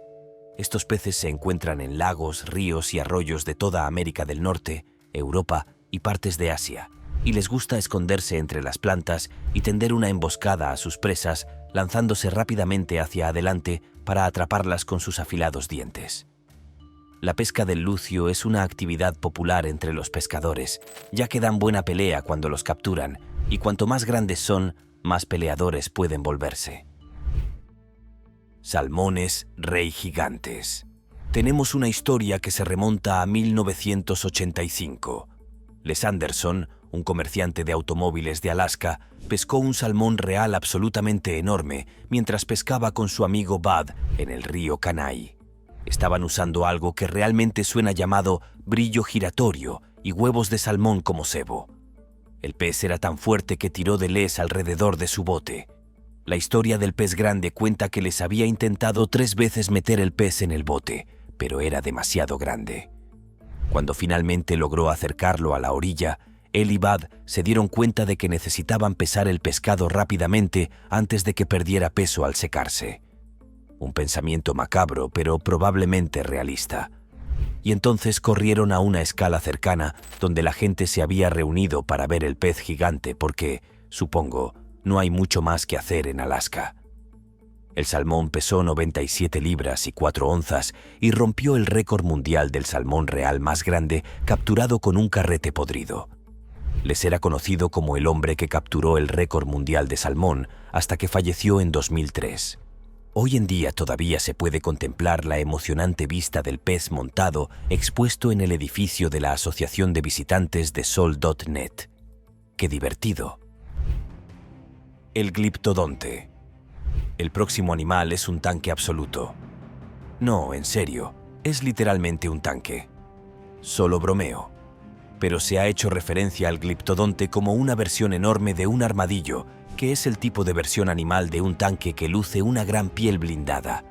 A: Estos peces se encuentran en lagos, ríos y arroyos de toda América del Norte, Europa y partes de Asia, y les gusta esconderse entre las plantas y tender una emboscada a sus presas, lanzándose rápidamente hacia adelante para atraparlas con sus afilados dientes. La pesca del lucio es una actividad popular entre los pescadores, ya que dan buena pelea cuando los capturan, y cuanto más grandes son, más peleadores pueden volverse. Salmones rey gigantes. Tenemos una historia que se remonta a 1985. Les Anderson, un comerciante de automóviles de Alaska, pescó un salmón real absolutamente enorme mientras pescaba con su amigo Bud en el río Kenai. Estaban usando algo que realmente suena llamado brillo giratorio y huevos de salmón como cebo. El pez era tan fuerte que tiró de Les alrededor de su bote. La historia del pez grande cuenta que les había intentado 3 veces meter el pez en el bote, pero era demasiado grande. Cuando finalmente logró acercarlo a la orilla, él y Bud se dieron cuenta de que necesitaban pesar el pescado rápidamente antes de que perdiera peso al secarse. Un pensamiento macabro, pero probablemente realista. Y entonces corrieron a una escala cercana donde la gente se había reunido para ver el pez gigante porque, supongo, no hay mucho más que hacer en Alaska. El salmón pesó 97 libras y 4 onzas y rompió el récord mundial del salmón real más grande capturado con un carrete podrido. Les era conocido como el hombre que capturó el récord mundial de salmón hasta que falleció en 2003. Hoy en día todavía se puede contemplar la emocionante vista del pez montado expuesto en el edificio de la Asociación de Visitantes de Sol.net. ¡Qué divertido! El gliptodonte. El próximo animal es un tanque absoluto. No, en serio, es literalmente un tanque. Solo bromeo. Pero se ha hecho referencia al gliptodonte como una versión enorme de un armadillo, que es el tipo de versión animal de un tanque que luce una gran piel blindada.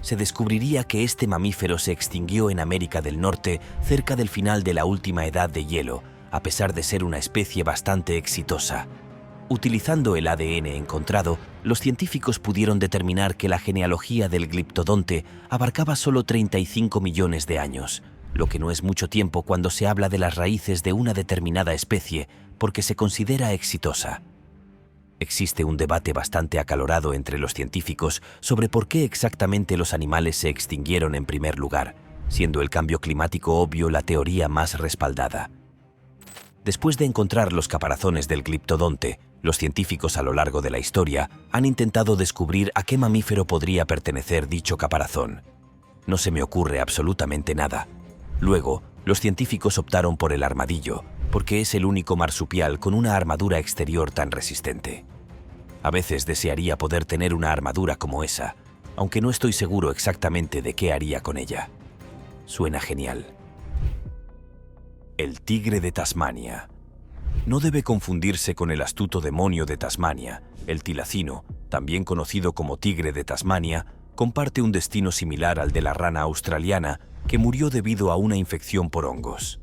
A: Se descubriría que este mamífero se extinguió en América del Norte cerca del final de la última edad de hielo, a pesar de ser una especie bastante exitosa. Utilizando el ADN encontrado, los científicos pudieron determinar que la genealogía del gliptodonte abarcaba solo 35 millones de años, lo que no es mucho tiempo cuando se habla de las raíces de una determinada especie porque se considera exitosa. Existe un debate bastante acalorado entre los científicos sobre por qué exactamente los animales se extinguieron en primer lugar, siendo el cambio climático obvio la teoría más respaldada. Después de encontrar los caparazones del gliptodonte, los científicos a lo largo de la historia han intentado descubrir a qué mamífero podría pertenecer dicho caparazón. No se me ocurre absolutamente nada. Luego, los científicos optaron por el armadillo, porque es el único marsupial con una armadura exterior tan resistente. A veces desearía poder tener una armadura como esa, aunque no estoy seguro exactamente de qué haría con ella. Suena genial. El tigre de Tasmania. No debe confundirse con el astuto demonio de Tasmania. El tilacino, también conocido como tigre de Tasmania, comparte un destino similar al de la rana australiana, que murió debido a una infección por hongos.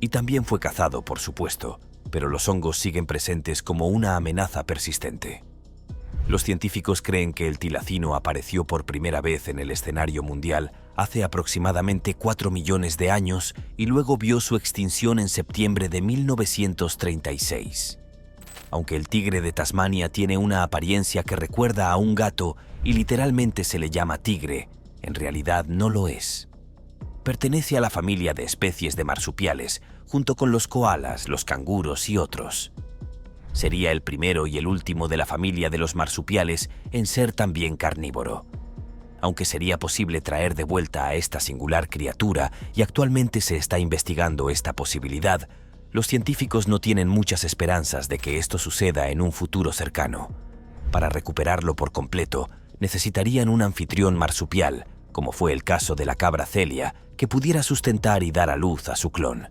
A: Y también fue cazado, por supuesto, pero los hongos siguen presentes como una amenaza persistente. Los científicos creen que el tilacino apareció por primera vez en el escenario mundial hace aproximadamente 4 millones de años y luego vio su extinción en septiembre de 1936. Aunque el tigre de Tasmania tiene una apariencia que recuerda a un gato y literalmente se le llama tigre, en realidad no lo es. Pertenece a la familia de especies de marsupiales, junto con los koalas, los canguros y otros. Sería el primero y el último de la familia de los marsupiales en ser también carnívoro. Aunque sería posible traer de vuelta a esta singular criatura y actualmente se está investigando esta posibilidad, los científicos no tienen muchas esperanzas de que esto suceda en un futuro cercano. Para recuperarlo por completo, necesitarían un anfitrión marsupial, como fue el caso de la cabra Celia, que pudiera sustentar y dar a luz a su clon.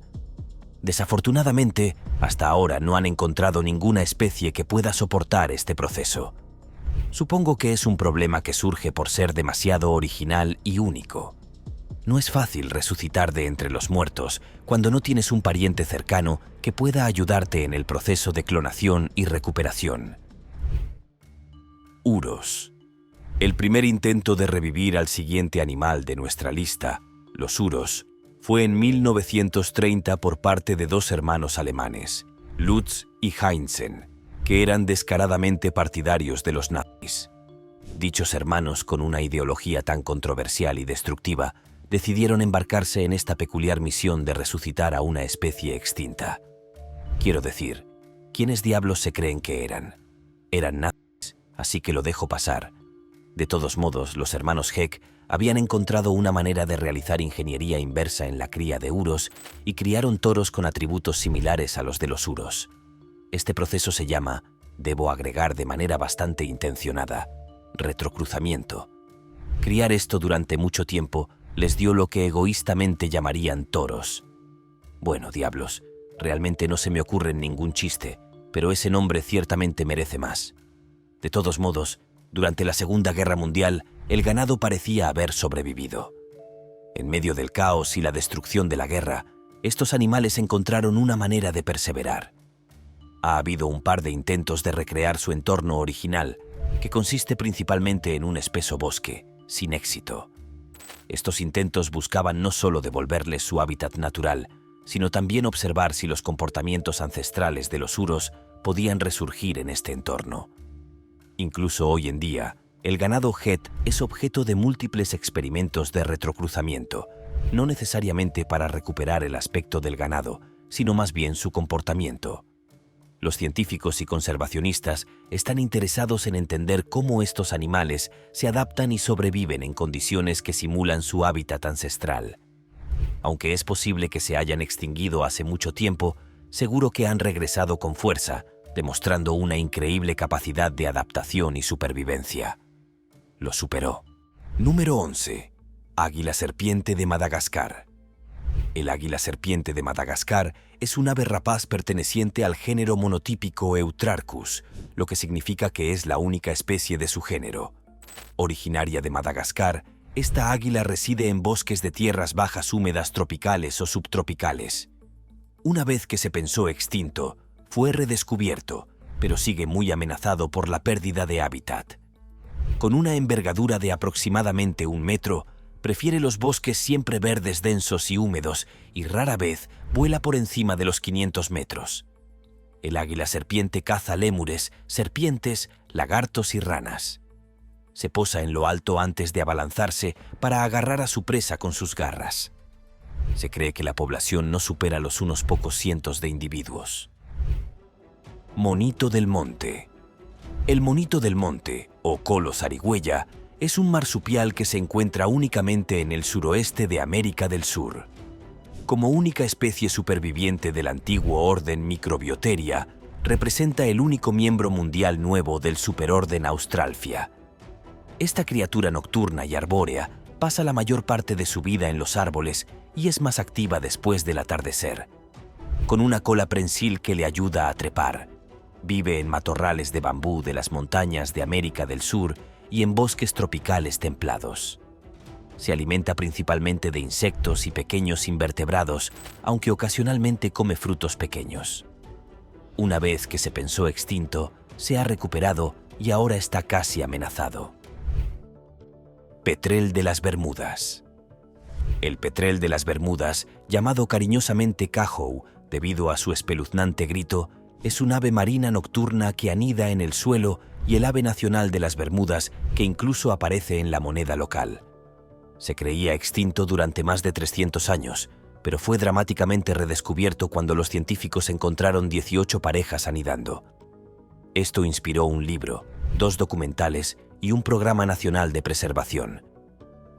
A: Desafortunadamente, hasta ahora no han encontrado ninguna especie que pueda soportar este proceso. Supongo que es un problema que surge por ser demasiado original y único. No es fácil resucitar de entre los muertos cuando no tienes un pariente cercano que pueda ayudarte en el proceso de clonación y recuperación. Uros. El primer intento de revivir al siguiente animal de nuestra lista, los uros, fue en 1930 por parte de dos hermanos alemanes, Lutz y Heinzen, que eran descaradamente partidarios de los nazis. Dichos hermanos, con una ideología tan controversial y destructiva, decidieron embarcarse en esta peculiar misión de resucitar a una especie extinta. Quiero decir, ¿quiénes diablos se creen que eran? Eran nazis, así que lo dejo pasar. De todos modos, los hermanos Heck habían encontrado una manera de realizar ingeniería inversa en la cría de uros y criaron toros con atributos similares a los de los uros. Este proceso se llama, debo agregar de manera bastante intencionada, retrocruzamiento. Criar esto durante mucho tiempo les dio lo que egoístamente llamarían toros. Bueno, diablos, realmente no se me ocurre ningún chiste, pero ese nombre ciertamente merece más. De todos modos, durante la Segunda Guerra Mundial, el ganado parecía haber sobrevivido. En medio del caos y la destrucción de la guerra, estos animales encontraron una manera de perseverar. Ha habido un par de intentos de recrear su entorno original, que consiste principalmente en un espeso bosque, sin éxito. Estos intentos buscaban no solo devolverles su hábitat natural, sino también observar si los comportamientos ancestrales de los uros podían resurgir en este entorno. Incluso hoy en día, el ganado Het es objeto de múltiples experimentos de retrocruzamiento, no necesariamente para recuperar el aspecto del ganado, sino más bien su comportamiento. Los científicos y conservacionistas están interesados en entender cómo estos animales se adaptan y sobreviven en condiciones que simulan su hábitat ancestral. Aunque es posible que se hayan extinguido hace mucho tiempo, seguro que han regresado con fuerza, demostrando una increíble capacidad de adaptación y supervivencia. Lo superó. Número 11. Águila serpiente de Madagascar. El águila serpiente de Madagascar es un ave rapaz perteneciente al género monotípico Eutrarchus, lo que significa que es la única especie de su género. Originaria de Madagascar, esta águila reside en bosques de tierras bajas húmedas tropicales o subtropicales. Una vez que se pensó extinto, fue redescubierto, pero sigue muy amenazado por la pérdida de hábitat. Con una envergadura de aproximadamente 1 metro, prefiere los bosques siempre verdes densos y húmedos y rara vez vuela por encima de los 500 metros. El águila serpiente caza lémures, serpientes, lagartos y ranas. Se posa en lo alto antes de abalanzarse para agarrar a su presa con sus garras. Se cree que la población no supera los unos pocos cientos de individuos. Monito del monte. El monito del monte, o colo zarigüeya, es un marsupial que se encuentra únicamente en el suroeste de América del Sur. Como única especie superviviente del antiguo orden Microbioteria, representa el único miembro mundial nuevo del superorden Australfia. Esta criatura nocturna y arbórea pasa la mayor parte de su vida en los árboles y es más activa después del atardecer. Con una cola prensil que le ayuda a trepar, vive en matorrales de bambú de las montañas de América del Sur y en bosques tropicales templados. Se alimenta principalmente de insectos y pequeños invertebrados, aunque ocasionalmente come frutos pequeños. Una vez que se pensó extinto, se ha recuperado y ahora está casi amenazado. Petrel de las Bermudas. El petrel de las Bermudas, llamado cariñosamente cahow debido a su espeluznante grito, es un ave marina nocturna que anida en el suelo y el ave nacional de las Bermudas que incluso aparece en la moneda local. Se creía extinto durante más de 300 años, pero fue dramáticamente redescubierto cuando los científicos encontraron 18 parejas anidando. Esto inspiró un libro, 2 documentales y un programa nacional de preservación.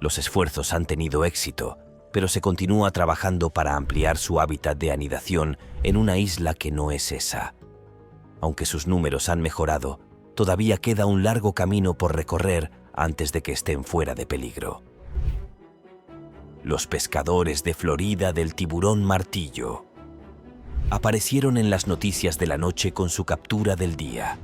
A: Los esfuerzos han tenido éxito, pero se continúa trabajando para ampliar su hábitat de anidación en una isla que no es esa. Aunque sus números han mejorado, todavía queda un largo camino por recorrer antes de que estén fuera de peligro. Los pescadores de Florida del tiburón martillo. Aparecieron en las noticias de la noche con su captura del día.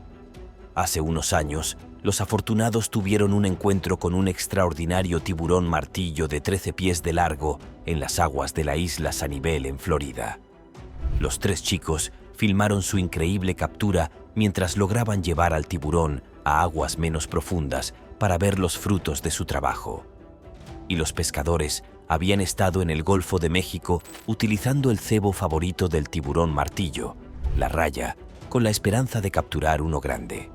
A: Hace unos años, los afortunados tuvieron un encuentro con un extraordinario tiburón martillo de 13 pies de largo en las aguas de la isla Sanibel en Florida. Los 3 chicos filmaron su increíble captura mientras lograban llevar al tiburón a aguas menos profundas para ver los frutos de su trabajo. Y los pescadores habían estado en el Golfo de México utilizando el cebo favorito del tiburón martillo, la raya, con la esperanza de capturar uno grande.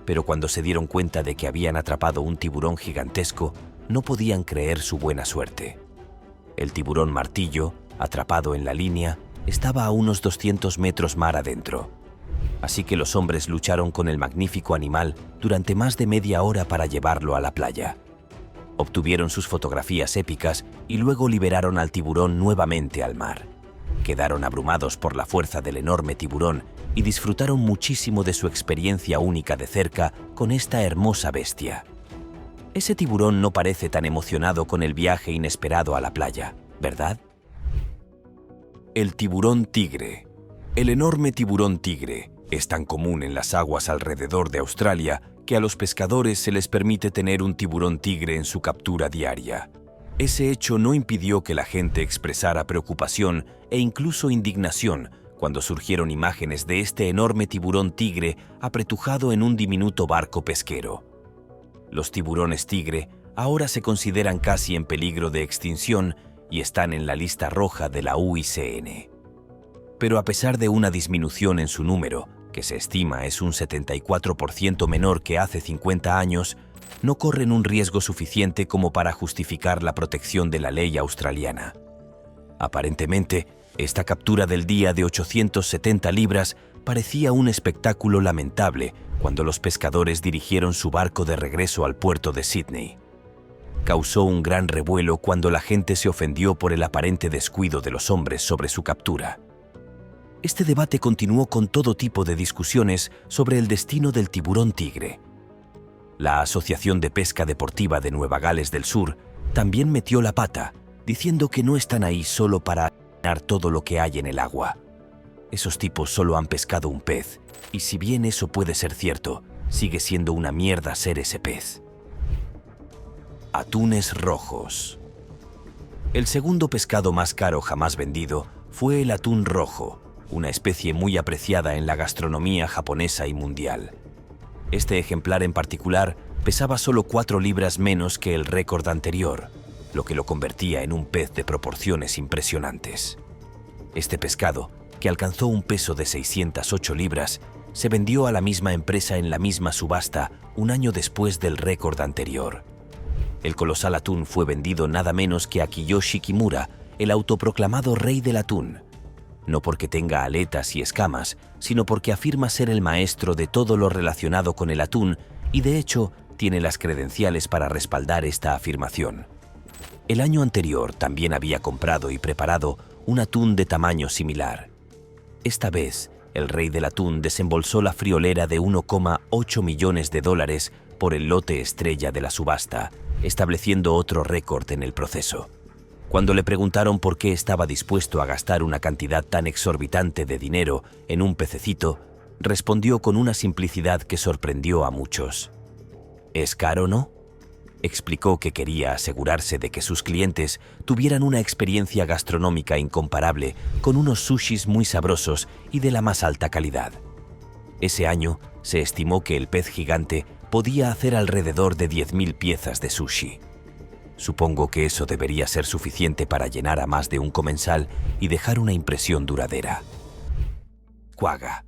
A: Pero cuando se dieron cuenta de que habían atrapado un tiburón gigantesco, no podían creer su buena suerte. El tiburón martillo, atrapado en la línea, estaba a unos 200 metros mar adentro. Así que los hombres lucharon con el magnífico animal durante más de media hora para llevarlo a la playa. Obtuvieron sus fotografías épicas y luego liberaron al tiburón nuevamente al mar. Quedaron abrumados por la fuerza del enorme tiburón y disfrutaron muchísimo de su experiencia única de cerca con esta hermosa bestia. Ese tiburón no parece tan emocionado con el viaje inesperado a la playa, ¿verdad? El tiburón tigre. El enorme tiburón tigre es tan común en las aguas alrededor de Australia que a los pescadores se les permite tener un tiburón tigre en su captura diaria. Ese hecho no impidió que la gente expresara preocupación e incluso indignación cuando surgieron imágenes de este enorme tiburón tigre apretujado en un diminuto barco pesquero. Los tiburones tigre ahora se consideran casi en peligro de extinción y están en la lista roja de la UICN. Pero a pesar de una disminución en su número, que se estima es un 74% menor que hace 50 años, no corren un riesgo suficiente como para justificar la protección de la ley australiana. Aparentemente, esta captura del día de 870 libras parecía un espectáculo lamentable cuando los pescadores dirigieron su barco de regreso al puerto de Sydney. Causó un gran revuelo cuando la gente se ofendió por el aparente descuido de los hombres sobre su captura. Este debate continuó con todo tipo de discusiones sobre el destino del tiburón tigre. La Asociación de Pesca Deportiva de Nueva Gales del Sur también metió la pata, diciendo que no están ahí solo para eliminar todo lo que hay en el agua. Esos tipos solo han pescado un pez, y si bien eso puede ser cierto, sigue siendo una mierda ser ese pez. Atunes rojos. El segundo pescado más caro jamás vendido fue el atún rojo, una especie muy apreciada en la gastronomía japonesa y mundial. Este ejemplar en particular pesaba solo 4 libras menos que el récord anterior, lo que lo convertía en un pez de proporciones impresionantes. Este pescado, que alcanzó un peso de 608 libras, se vendió a la misma empresa en la misma subasta un año después del récord anterior. El colosal atún fue vendido nada menos que a Kiyoshi Kimura, el autoproclamado rey del atún. No porque tenga aletas y escamas, sino porque afirma ser el maestro de todo lo relacionado con el atún y de hecho tiene las credenciales para respaldar esta afirmación. El año anterior también había comprado y preparado un atún de tamaño similar. Esta vez, el rey del atún desembolsó la friolera de 1,8 millones de dólares por el lote estrella de la subasta, estableciendo otro récord en el proceso. Cuando le preguntaron por qué estaba dispuesto a gastar una cantidad tan exorbitante de dinero en un pececito, respondió con una simplicidad que sorprendió a muchos. ¿Es caro, no? Explicó que quería asegurarse de que sus clientes tuvieran una experiencia gastronómica incomparable con unos sushis muy sabrosos y de la más alta calidad. Ese año se estimó que el pez gigante podía hacer alrededor de 10.000 piezas de sushi. Supongo que eso debería ser suficiente para llenar a más de un comensal y dejar una impresión duradera. Quagga.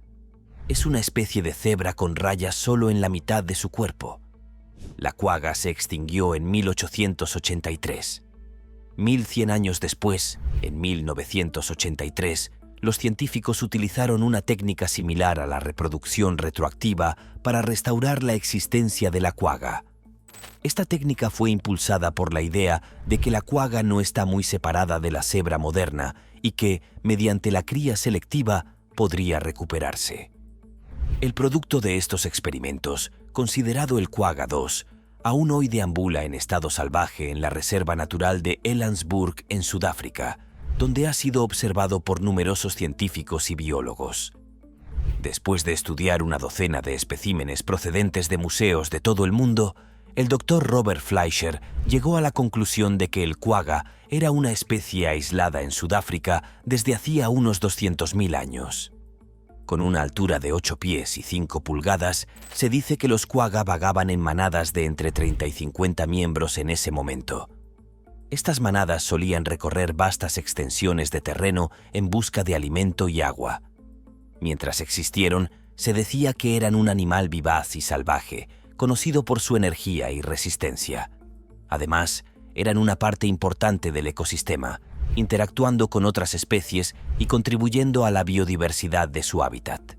A: Es una especie de cebra con rayas solo en la mitad de su cuerpo. La quagga se extinguió en 1883. 1100 años después, en 1983, los científicos utilizaron una técnica similar a la reproducción retroactiva para restaurar la existencia de la quagga. Esta técnica fue impulsada por la idea de que la quagga no está muy separada de la cebra moderna y que, mediante la cría selectiva, podría recuperarse. El producto de estos experimentos, considerado el Quagga 2, aún hoy deambula en estado salvaje en la Reserva Natural de Elandsburg, en Sudáfrica, donde ha sido observado por numerosos científicos y biólogos. Después de estudiar una docena de especímenes procedentes de museos de todo el mundo, el Dr. Robert Fleischer llegó a la conclusión de que el quagga era una especie aislada en Sudáfrica desde hacía unos 200.000 años. Con una altura de 8 pies y 5 pulgadas, se dice que los quagga vagaban en manadas de entre 30 y 50 miembros en ese momento. Estas manadas solían recorrer vastas extensiones de terreno en busca de alimento y agua. Mientras existieron, se decía que eran un animal vivaz y salvaje, conocido por su energía y resistencia. Además, eran una parte importante del ecosistema, interactuando con otras especies y contribuyendo a la biodiversidad de su hábitat.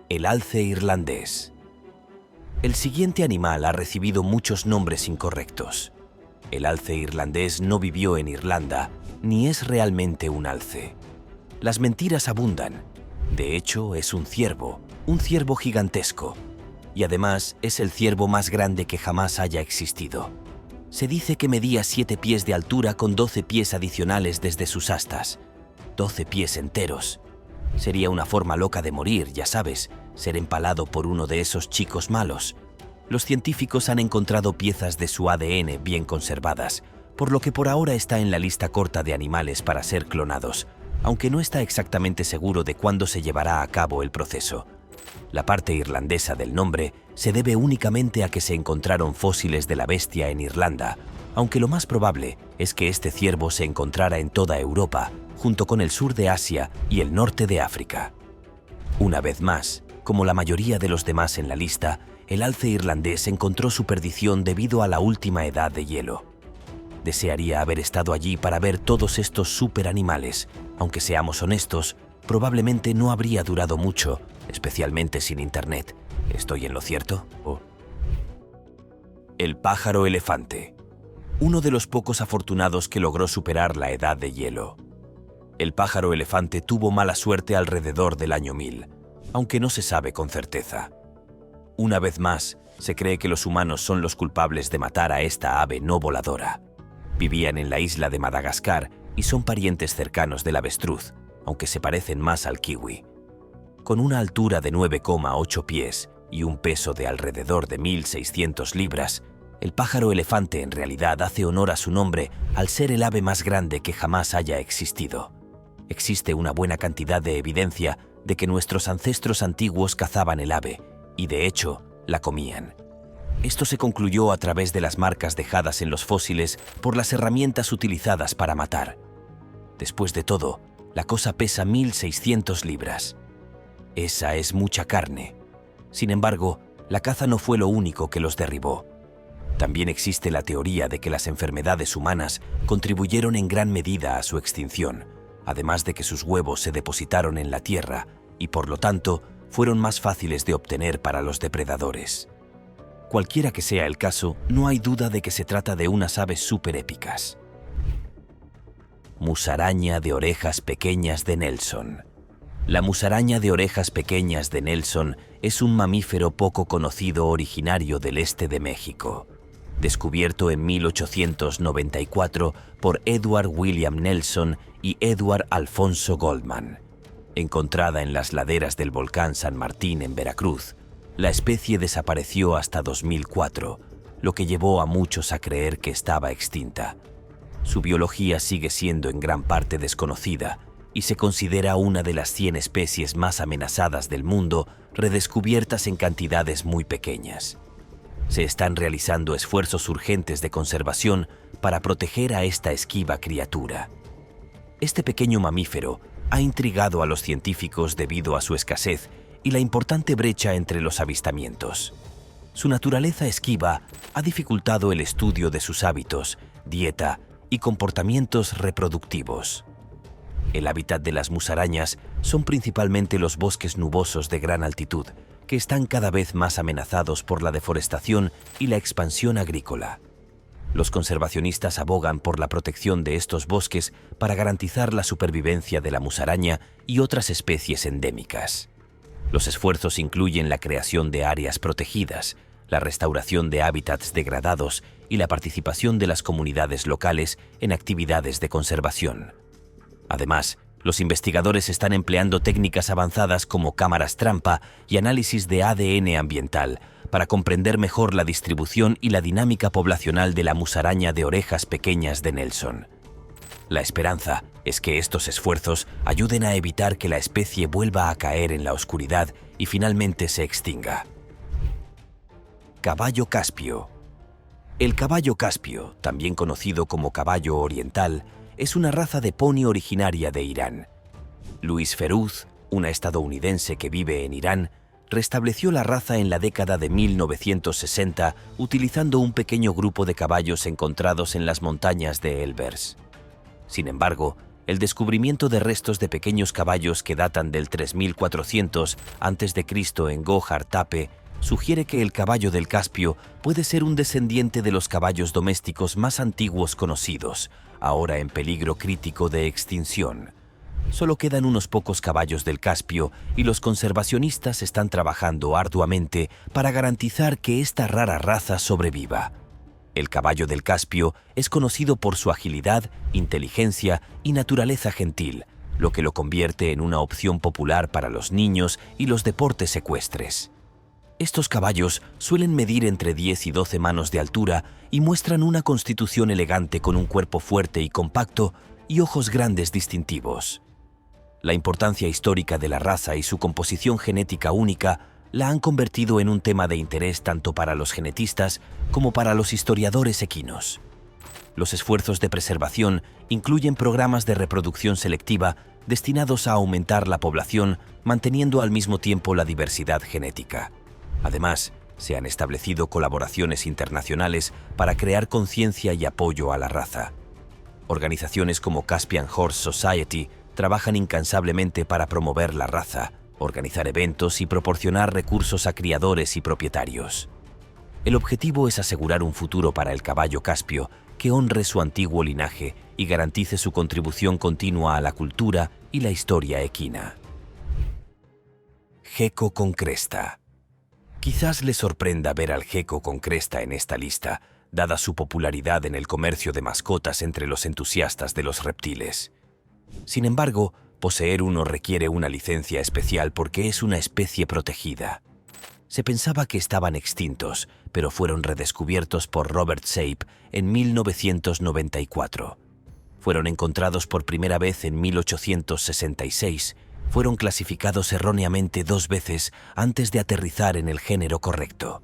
A: El alce irlandés. El siguiente animal ha recibido muchos nombres incorrectos. El alce irlandés no vivió en Irlanda, ni es realmente un alce. Las mentiras abundan. De hecho, es un ciervo gigantesco, y además es el ciervo más grande que jamás haya existido. Se dice que medía 7 pies de altura con 12 pies adicionales desde sus astas. 12 pies enteros. Sería una forma loca de morir, ya sabes, ser empalado por uno de esos chicos malos. Los científicos han encontrado piezas de su ADN bien conservadas, por lo que por ahora está en la lista corta de animales para ser clonados, aunque no está exactamente seguro de cuándo se llevará a cabo el proceso. La parte irlandesa del nombre se debe únicamente a que se encontraron fósiles de la bestia en Irlanda, aunque lo más probable es que este ciervo se encontrara en toda Europa, junto con el sur de Asia y el norte de África. Una vez más, como la mayoría de los demás en la lista, el alce irlandés encontró su perdición debido a la última edad de hielo. Desearía haber estado allí para ver todos estos superanimales, aunque seamos honestos, probablemente no habría durado mucho, especialmente sin internet. ¿Estoy en lo cierto? El pájaro elefante. Uno de los pocos afortunados que logró superar la edad de hielo. El pájaro elefante tuvo mala suerte alrededor del año 1000, aunque no se sabe con certeza. Una vez más, se cree que los humanos son los culpables de matar a esta ave no voladora. Vivían en la isla de Madagascar y son parientes cercanos del avestruz, aunque se parecen más al kiwi. Con una altura de 9,8 pies y un peso de alrededor de 1.600 libras, el pájaro elefante en realidad hace honor a su nombre al ser el ave más grande que jamás haya existido. Existe una buena cantidad de evidencia de que nuestros ancestros antiguos cazaban el ave y, de hecho, la comían. Esto se concluyó a través de las marcas dejadas en los fósiles por las herramientas utilizadas para matar. Después de todo, La cosa pesa 1.600 libras. Esa es mucha carne. Sin embargo, la caza no fue lo único que los derribó. También existe la teoría de que las enfermedades humanas contribuyeron en gran medida a su extinción, además de que sus huevos se depositaron en la tierra y, por lo tanto, fueron más fáciles de obtener para los depredadores. Cualquiera que sea el caso, no hay duda de que se trata de unas aves superépicas. Musaraña de orejas pequeñas de Nelson. La musaraña de orejas pequeñas de Nelson es un mamífero poco conocido originario del este de México, descubierto en 1894 por Edward William Nelson y Edward Alfonso Goldman. Encontrada en las laderas del volcán San Martín en Veracruz, la especie desapareció hasta 2004, lo que llevó a muchos a creer que estaba extinta. Su biología sigue siendo en gran parte desconocida y se considera una de las 100 especies más amenazadas del mundo, redescubiertas en cantidades muy pequeñas. Se están realizando esfuerzos urgentes de conservación para proteger a esta esquiva criatura. Este pequeño mamífero ha intrigado a los científicos debido a su escasez y la importante brecha entre los avistamientos. Su naturaleza esquiva ha dificultado el estudio de sus hábitos, dieta y comportamientos reproductivos. El hábitat de las musarañas son principalmente los bosques nubosos de gran altitud, que están cada vez más amenazados por la deforestación y la expansión agrícola. Los conservacionistas abogan por la protección de estos bosques para garantizar la supervivencia de la musaraña y otras especies endémicas. Los esfuerzos incluyen la creación de áreas protegidas, la restauración de hábitats degradados y la participación de las comunidades locales en actividades de conservación. Además, los investigadores están empleando técnicas avanzadas como cámaras trampa y análisis de ADN ambiental para comprender mejor la distribución y la dinámica poblacional de la musaraña de orejas pequeñas de Nelson. La esperanza es que estos esfuerzos ayuden a evitar que la especie vuelva a caer en la oscuridad y finalmente se extinga. Caballo caspio. El caballo caspio, también conocido como caballo oriental, es una raza de pony originaria de Irán. Louis Feruz, una estadounidense que vive en Irán, restableció la raza en la década de 1960 utilizando un pequeño grupo de caballos encontrados en las montañas de Elbers. Sin embargo, el descubrimiento de restos de pequeños caballos que datan del 3400 a.C. en Gohar Tepe sugiere que el caballo del Caspio puede ser un descendiente de los caballos domésticos más antiguos conocidos, ahora en peligro crítico de extinción. Solo quedan unos pocos caballos del Caspio y los conservacionistas están trabajando arduamente para garantizar que esta rara raza sobreviva. El caballo del Caspio es conocido por su agilidad, inteligencia y naturaleza gentil, lo que lo convierte en una opción popular para los niños y los deportes ecuestres. Estos caballos suelen medir entre 10 y 12 manos de altura y muestran una constitución elegante con un cuerpo fuerte y compacto y ojos grandes distintivos. La importancia histórica de la raza y su composición genética única la han convertido en un tema de interés tanto para los genetistas como para los historiadores equinos. Los esfuerzos de preservación incluyen programas de reproducción selectiva destinados a aumentar la población, manteniendo al mismo tiempo la diversidad genética. Además, se han establecido colaboraciones internacionales para crear conciencia y apoyo a la raza. Organizaciones como Caspian Horse Society trabajan incansablemente para promover la raza, organizar eventos y proporcionar recursos a criadores y propietarios. El objetivo es asegurar un futuro para el caballo caspio que honre su antiguo linaje y garantice su contribución continua a la cultura y la historia equina. Geco con cresta. Quizás les sorprenda ver al geco con cresta en esta lista, dada su popularidad en el comercio de mascotas entre los entusiastas de los reptiles. Sin embargo, poseer uno requiere una licencia especial porque es una especie protegida. Se pensaba que estaban extintos, pero fueron redescubiertos por Robert Sape en 1994. Fueron encontrados por primera vez en 1866. Fueron clasificados erróneamente 2 veces antes de aterrizar en el género correcto.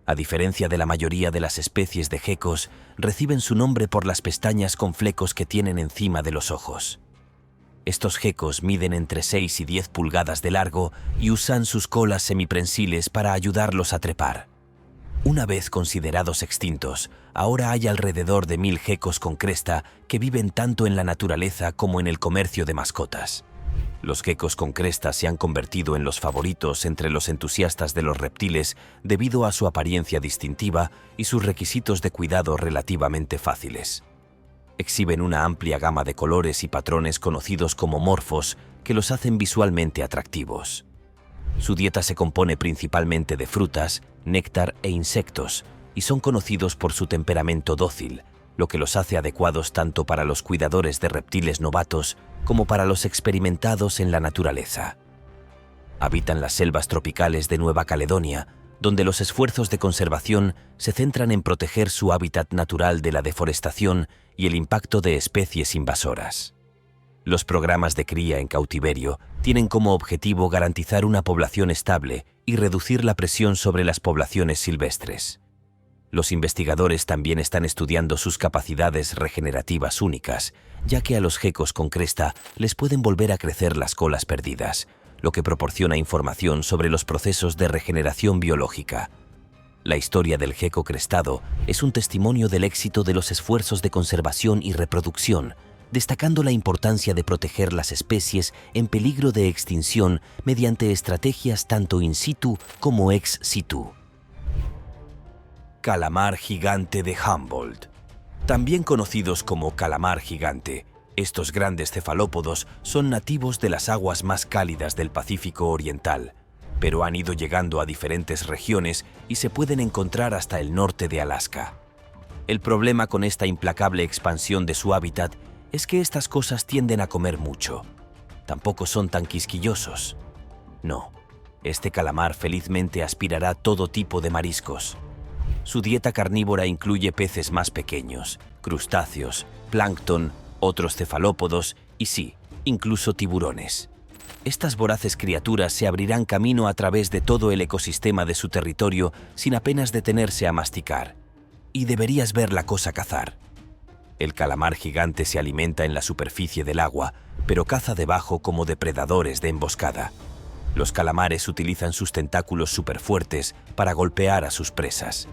A: A diferencia de la mayoría de las especies de gecos, reciben su nombre por las pestañas con flecos que tienen encima de los ojos. Estos gecos miden entre 6 y 10 pulgadas de largo y usan sus colas semiprensiles para ayudarlos a trepar. Una vez considerados extintos, ahora hay alrededor de 1000 gecos con cresta que viven tanto en la naturaleza como en el comercio de mascotas. Los gecos con cresta se han convertido en los favoritos entre los entusiastas de los reptiles debido a su apariencia distintiva y sus requisitos de cuidado relativamente fáciles. Exhiben una amplia gama de colores y patrones conocidos como morfos que los hacen visualmente atractivos. Su dieta se compone principalmente de frutas, néctar e insectos, y son conocidos por su temperamento dócil, lo que los hace adecuados tanto para los cuidadores de reptiles novatos como para los experimentados en la naturaleza. Habitan las selvas tropicales de Nueva Caledonia, donde los esfuerzos de conservación se centran en proteger su hábitat natural de la deforestación y el impacto de especies invasoras. Los programas de cría en cautiverio tienen como objetivo garantizar una población estable y reducir la presión sobre las poblaciones silvestres. Los investigadores también están estudiando sus capacidades regenerativas únicas, ya que a los gecos con cresta les pueden volver a crecer las colas perdidas, lo que proporciona información sobre los procesos de regeneración biológica. La historia del geco crestado es un testimonio del éxito de los esfuerzos de conservación y reproducción, destacando la importancia de proteger las especies en peligro de extinción mediante estrategias tanto in situ como ex situ. Calamar gigante de Humboldt. También conocidos como calamar gigante, estos grandes cefalópodos son nativos de las aguas más cálidas del Pacífico Oriental, pero han ido llegando a diferentes regiones y se pueden encontrar hasta el norte de Alaska. El problema con esta implacable expansión de su hábitat es que estas cosas tienden a comer mucho. Tampoco son tan quisquillosos. No, este calamar felizmente aspirará todo tipo de mariscos. Su dieta carnívora incluye peces más pequeños, crustáceos, plancton, otros cefalópodos y sí, incluso tiburones. Estas voraces criaturas se abrirán camino a través de todo el ecosistema de su territorio sin apenas detenerse a masticar. Y deberías ver la cosa cazar. El calamar gigante se alimenta en la superficie del agua, pero caza debajo como depredadores de emboscada. Los calamares utilizan sus tentáculos superfuertes para golpear a sus presas.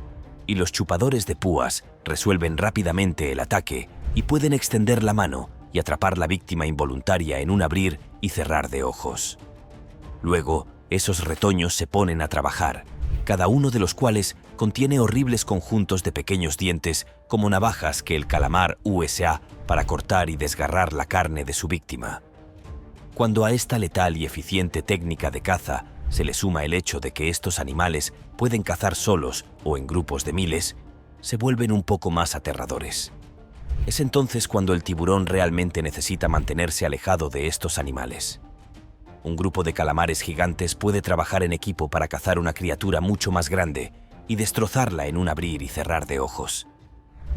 A: Y los chupadores de púas resuelven rápidamente el ataque y pueden extender la mano y atrapar la víctima involuntaria en un abrir y cerrar de ojos. Luego, esos retoños se ponen a trabajar, cada uno de los cuales contiene horribles conjuntos de pequeños dientes como navajas que el calamar usa para cortar y desgarrar la carne de su víctima. Cuando a esta letal y eficiente técnica de caza se le suma el hecho de que estos animales pueden cazar solos o en grupos de miles, se vuelven un poco más aterradores. Es entonces cuando el tiburón realmente necesita mantenerse alejado de estos animales. Un grupo de calamares gigantes puede trabajar en equipo para cazar una criatura mucho más grande y destrozarla en un abrir y cerrar de ojos.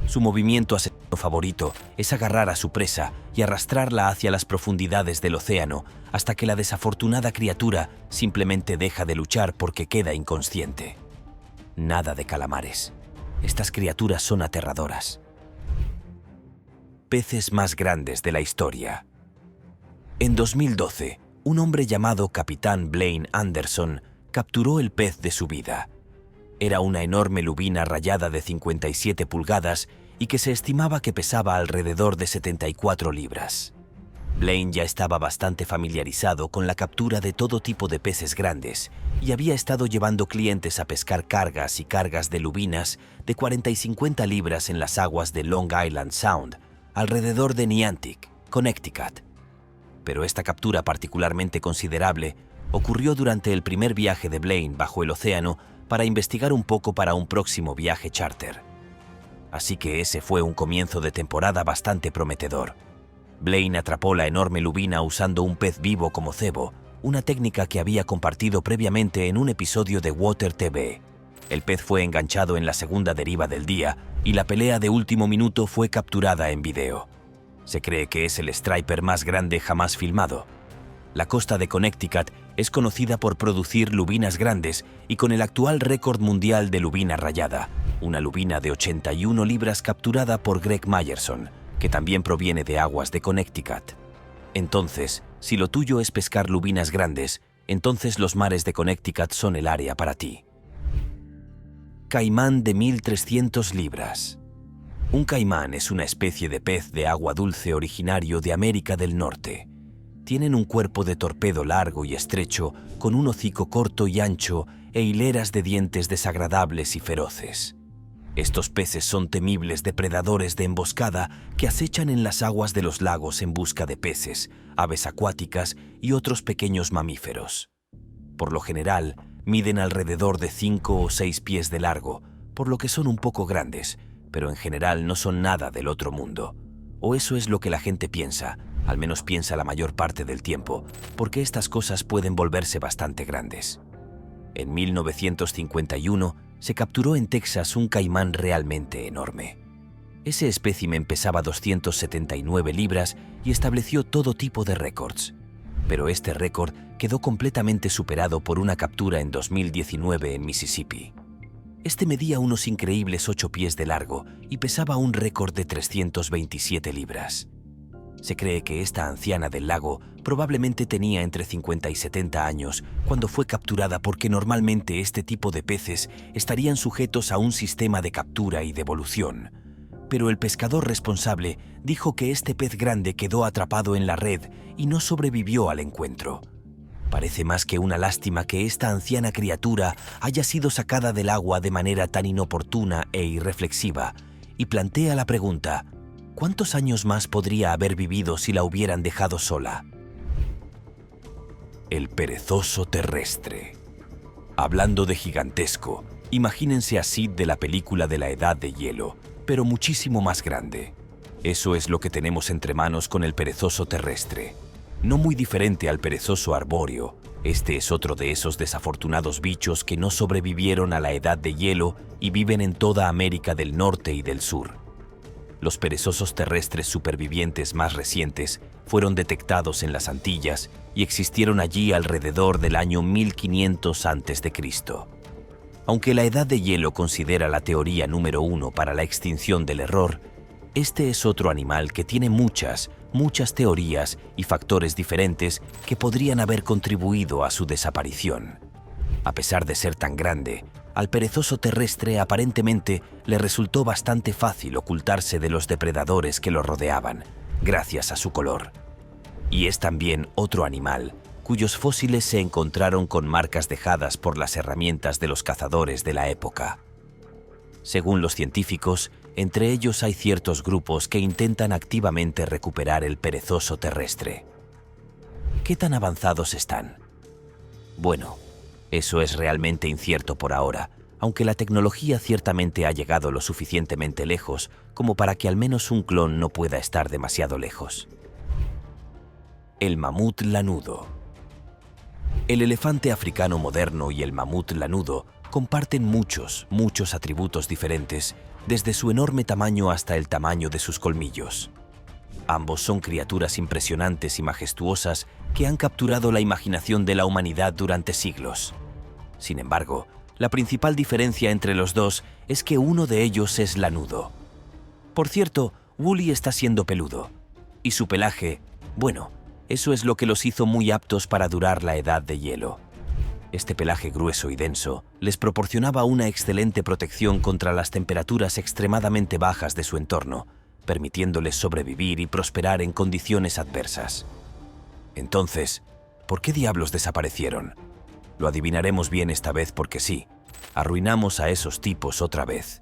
A: Su movimiento asesino favorito es agarrar a su presa y arrastrarla hacia las profundidades del océano hasta que la desafortunada criatura simplemente deja de luchar porque queda inconsciente. Nada de calamares. Estas criaturas son aterradoras. Peces más grandes de la historia. En 2012, un hombre llamado Capitán Blaine Anderson capturó el pez de su vida. Era una enorme lubina rayada de 57 pulgadas y que se estimaba que pesaba alrededor de 74 libras. Blaine ya estaba bastante familiarizado con la captura de todo tipo de peces grandes y había estado llevando clientes a pescar cargas y cargas de lubinas de 40 y 50 libras en las aguas de Long Island Sound, alrededor de Niantic, Connecticut. Pero esta captura particularmente considerable ocurrió durante el primer viaje de Blaine bajo el océano para investigar un poco para un próximo viaje charter. Así que ese fue un comienzo de temporada bastante prometedor. Blaine atrapó la enorme lubina usando un pez vivo como cebo, una técnica que había compartido previamente en un episodio de Water TV. El pez fue enganchado en la segunda deriva del día y la pelea de último minuto fue capturada en video. Se cree que es el striper más grande jamás filmado. La costa de Connecticut es conocida por producir lubinas grandes y con el actual récord mundial de lubina rayada, una lubina de 81 libras capturada por Greg Myerson, que también proviene de aguas de Connecticut. Entonces, si lo tuyo es pescar lubinas grandes, entonces los mares de Connecticut son el área para ti. Caimán de 1.300 libras. Un caimán es una especie de pez de agua dulce originario de América del Norte. Tienen un cuerpo de torpedo largo y estrecho, con un hocico corto y ancho e hileras de dientes desagradables y feroces. Estos peces son temibles depredadores de emboscada que acechan en las aguas de los lagos en busca de peces, aves acuáticas y otros pequeños mamíferos. Por lo general, miden alrededor de 5 o 6 pies de largo, por lo que son un poco grandes, pero en general no son nada del otro mundo. O eso es lo que la gente piensa, al menos piensa la mayor parte del tiempo, porque estas cosas pueden volverse bastante grandes. En 1951 se capturó en Texas un caimán realmente enorme. Ese espécimen pesaba 279 libras y estableció todo tipo de récords. Pero este récord quedó completamente superado por una captura en 2019 en Mississippi. Este medía unos increíbles 8 pies de largo y pesaba un récord de 327 libras. Se cree que esta anciana del lago probablemente tenía entre 50 y 70 años cuando fue capturada, porque normalmente este tipo de peces estarían sujetos a un sistema de captura y devolución. Pero el pescador responsable dijo que este pez grande quedó atrapado en la red y no sobrevivió al encuentro. Parece más que una lástima que esta anciana criatura haya sido sacada del agua de manera tan inoportuna e irreflexiva, y plantea la pregunta: ¿cuántos años más podría haber vivido si la hubieran dejado sola? El perezoso terrestre. Hablando de gigantesco, imagínense a Sid de la película de la Edad de Hielo, pero muchísimo más grande. Eso es lo que tenemos entre manos con el perezoso terrestre. No muy diferente al perezoso arbóreo, este es otro de esos desafortunados bichos que no sobrevivieron a la Edad de Hielo y viven en toda América del Norte y del Sur. Los perezosos terrestres supervivientes más recientes fueron detectados en las Antillas y existieron allí alrededor del año 1500 a.C. Aunque la Edad de Hielo considera la teoría número 1 para la extinción del error, este es otro animal que tiene muchas teorías y factores diferentes que podrían haber contribuido a su desaparición. A pesar de ser tan grande, al perezoso terrestre aparentemente le resultó bastante fácil ocultarse de los depredadores que lo rodeaban, gracias a su color. Y es también otro animal cuyos fósiles se encontraron con marcas dejadas por las herramientas de los cazadores de la época. Según los científicos, entre ellos hay ciertos grupos que intentan activamente recuperar el perezoso terrestre. ¿Qué tan avanzados están? Bueno, eso es realmente incierto por ahora, aunque la tecnología ciertamente ha llegado lo suficientemente lejos como para que al menos un clon no pueda estar demasiado lejos. El mamut lanudo. El elefante africano moderno y el mamut lanudo comparten muchos atributos diferentes, desde su enorme tamaño hasta el tamaño de sus colmillos. Ambos son criaturas impresionantes y majestuosas que han capturado la imaginación de la humanidad durante siglos. Sin embargo, la principal diferencia entre los dos es que uno de ellos es lanudo. Por cierto, Wooly está siendo peludo, y su pelaje, bueno, eso es lo que los hizo muy aptos para durar la Edad de Hielo. Este pelaje grueso y denso les proporcionaba una excelente protección contra las temperaturas extremadamente bajas de su entorno, permitiéndoles sobrevivir y prosperar en condiciones adversas. Entonces, ¿por qué diablos desaparecieron? Lo adivinaremos bien esta vez porque sí, arruinamos a esos tipos otra vez.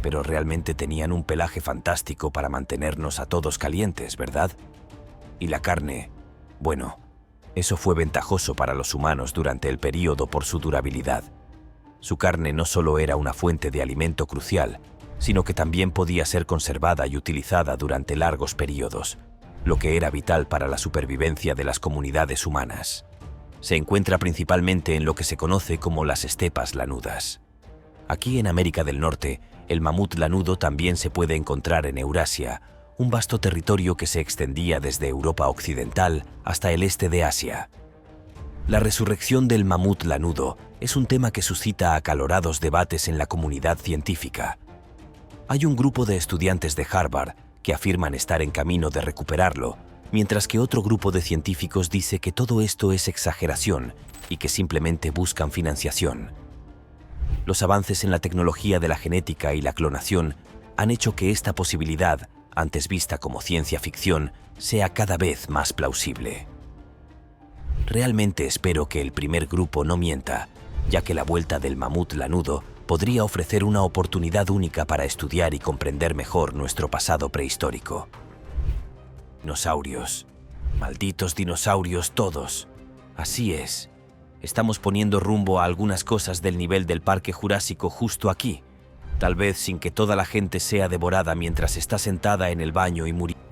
A: Pero realmente tenían un pelaje fantástico para mantenernos a todos calientes, ¿verdad? Y la carne, bueno, eso fue ventajoso para los humanos durante el período por su durabilidad. Su carne no solo era una fuente de alimento crucial, sino que también podía ser conservada y utilizada durante largos períodos, lo que era vital para la supervivencia de las comunidades humanas. Se encuentra principalmente en lo que se conoce como las estepas lanudas. Aquí en América del Norte, el mamut lanudo también se puede encontrar en Eurasia, un vasto territorio que se extendía desde Europa occidental hasta el este de Asia. La resurrección del mamut lanudo es un tema que suscita acalorados debates en la comunidad científica. Hay un grupo de estudiantes de Harvard que afirman estar en camino de recuperarlo, mientras que otro grupo de científicos dice que todo esto es exageración y que simplemente buscan financiación. Los avances en la tecnología de la genética y la clonación han hecho que esta posibilidad, antes vista como ciencia ficción, sea cada vez más plausible. Realmente espero que el primer grupo no mienta, ya que la vuelta del mamut lanudo podría ofrecer una oportunidad única para estudiar y comprender mejor nuestro pasado prehistórico. Dinosaurios. Malditos dinosaurios todos. Así es. Estamos poniendo rumbo a algunas cosas del nivel del Parque Jurásico justo aquí, tal vez sin que toda la gente sea devorada mientras está sentada en el baño y muriendo.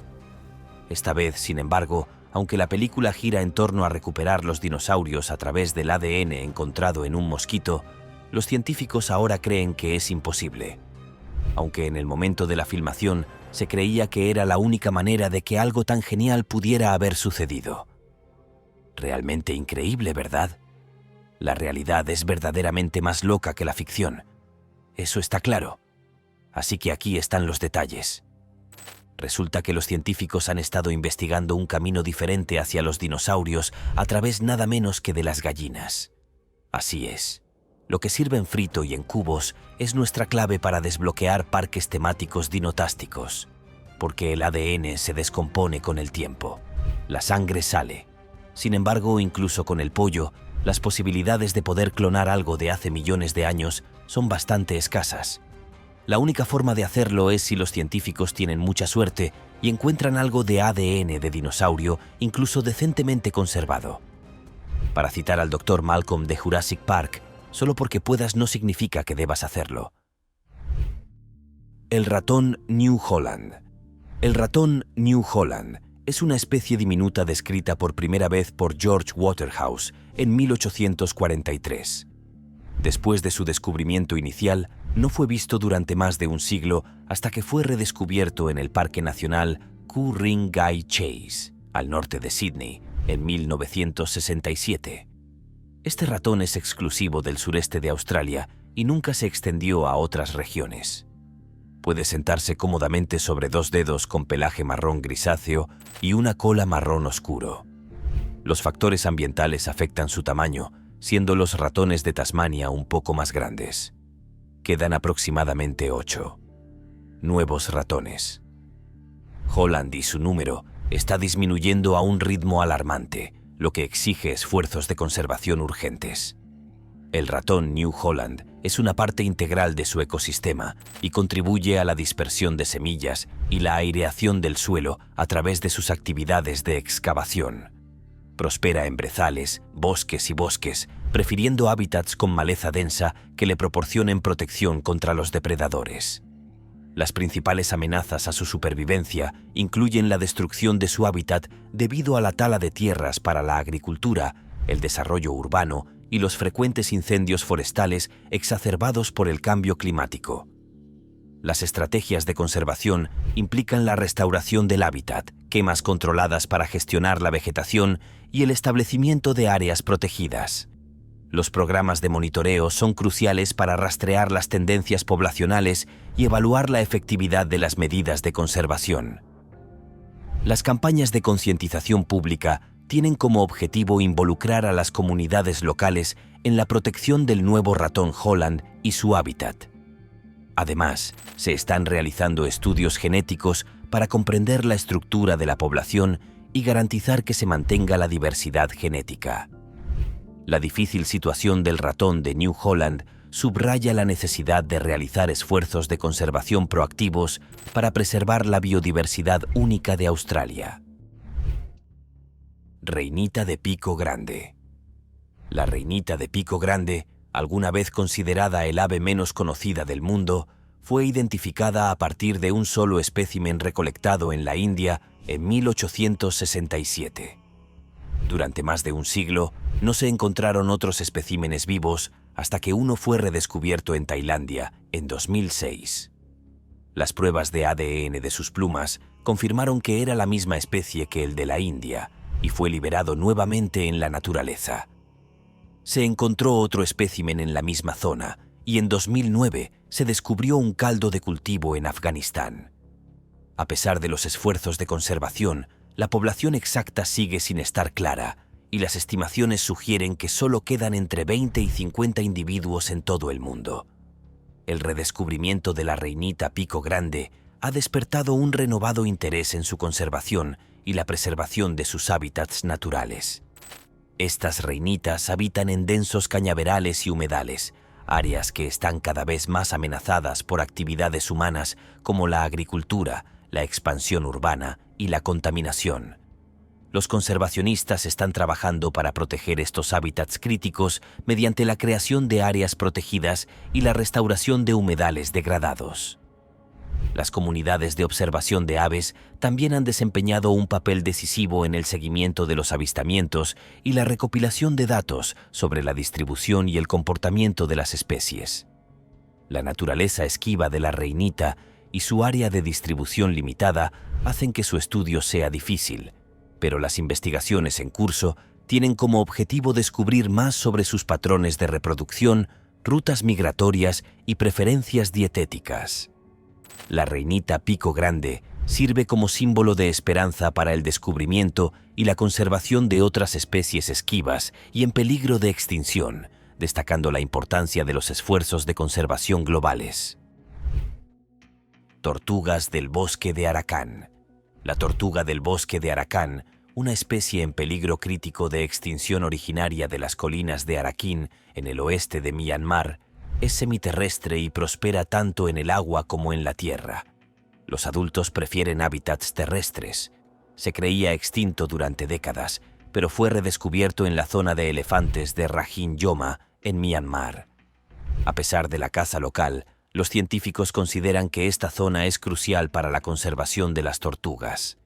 A: Esta vez, sin embargo, aunque la película gira en torno a recuperar los dinosaurios a través del ADN encontrado en un mosquito, los científicos ahora creen que es imposible. Aunque en el momento de la filmación se creía que era la única manera de que algo tan genial pudiera haber sucedido. Realmente increíble, ¿verdad? La realidad es verdaderamente más loca que la ficción. Eso está claro. Así que aquí están los detalles. Resulta que los científicos han estado investigando un camino diferente hacia los dinosaurios a través nada menos que de las gallinas. Así es. Lo que sirve en frito y en cubos es nuestra clave para desbloquear parques temáticos dinotásticos, porque el ADN se descompone con el tiempo. La sangre sale. Sin embargo, incluso con el pollo, las posibilidades de poder clonar algo de hace millones de años son bastante escasas. La única forma de hacerlo es si los científicos tienen mucha suerte y encuentran algo de ADN de dinosaurio, incluso decentemente conservado. Para citar al Dr. Malcolm de Jurassic Park, solo porque puedas no significa que debas hacerlo. El ratón New Holland. El ratón New Holland es una especie diminuta descrita por primera vez por George Waterhouse en 1843. Después de su descubrimiento inicial, no fue visto durante más de un siglo hasta que fue redescubierto en el Parque Nacional Ku-ring-gai Chase, al norte de Sídney, en 1967. Este ratón es exclusivo del sureste de Australia y nunca se extendió a otras regiones. Puede sentarse cómodamente sobre dos dedos con pelaje marrón grisáceo y una cola marrón oscuro. Los factores ambientales afectan su tamaño, siendo los ratones de Tasmania un poco más grandes. Quedan aproximadamente 8 nuevos ratones. Holland y su número está disminuyendo a un ritmo alarmante, lo que exige esfuerzos de conservación urgentes. El ratón New Holland es una parte integral de su ecosistema y contribuye a la dispersión de semillas y la aireación del suelo a través de sus actividades de excavación. Prospera en brezales, bosques y bosques, prefiriendo hábitats con maleza densa que le proporcionen protección contra los depredadores. Las principales amenazas a su supervivencia incluyen la destrucción de su hábitat debido a la tala de tierras para la agricultura, el desarrollo urbano y los frecuentes incendios forestales exacerbados por el cambio climático. Las estrategias de conservación implican la restauración del hábitat, quemas controladas para gestionar la vegetación y el establecimiento de áreas protegidas. Los programas de monitoreo son cruciales para rastrear las tendencias poblacionales y evaluar la efectividad de las medidas de conservación. Las campañas de concientización pública tienen como objetivo involucrar a las comunidades locales en la protección del nuevo ratón Holland y su hábitat. Además, se están realizando estudios genéticos para comprender la estructura de la población y garantizar que se mantenga la diversidad genética. La difícil situación del ratón de New Holland subraya la necesidad de realizar esfuerzos de conservación proactivos para preservar la biodiversidad única de Australia. Reinita de pico grande. La reinita de pico grande, alguna vez considerada el ave menos conocida del mundo, fue identificada a partir de un solo espécimen recolectado en la India en 1867. Durante más de un siglo, no se encontraron otros especímenes vivos hasta que uno fue redescubierto en Tailandia en 2006. Las pruebas de ADN de sus plumas confirmaron que era la misma especie que el de la India y fue liberado nuevamente en la naturaleza. Se encontró otro espécimen en la misma zona y en 2009 se descubrió un caldo de cultivo en Afganistán. A pesar de los esfuerzos de conservación, la población exacta sigue sin estar clara y las estimaciones sugieren que solo quedan entre 20 y 50 individuos en todo el mundo. El redescubrimiento de la reinita pico grande ha despertado un renovado interés en su conservación y la preservación de sus hábitats naturales. Estas reinitas habitan en densos cañaverales y humedales, áreas que están cada vez más amenazadas por actividades humanas como la agricultura, la expansión urbana y la contaminación. Los conservacionistas están trabajando para proteger estos hábitats críticos mediante la creación de áreas protegidas y la restauración de humedales degradados. Las comunidades de observación de aves también han desempeñado un papel decisivo en el seguimiento de los avistamientos y la recopilación de datos sobre la distribución y el comportamiento de las especies. La naturaleza esquiva de la reinita y su área de distribución limitada hacen que su estudio sea difícil, pero las investigaciones en curso tienen como objetivo descubrir más sobre sus patrones de reproducción, rutas migratorias y preferencias dietéticas. La reinita pico grande sirve como símbolo de esperanza para el descubrimiento y la conservación de otras especies esquivas y en peligro de extinción, destacando la importancia de los esfuerzos de conservación globales. Tortugas del bosque de Arakan. La tortuga del bosque de Arakan, una especie en peligro crítico de extinción originaria de las colinas de Arakan en el oeste de Myanmar, es semiterrestre y prospera tanto en el agua como en la tierra. Los adultos prefieren hábitats terrestres. Se creía extinto durante décadas, pero fue redescubierto en la zona de elefantes de Rakhine Yoma, en Myanmar. A pesar de la caza local, los científicos consideran que esta zona es crucial para la conservación de las tortugas.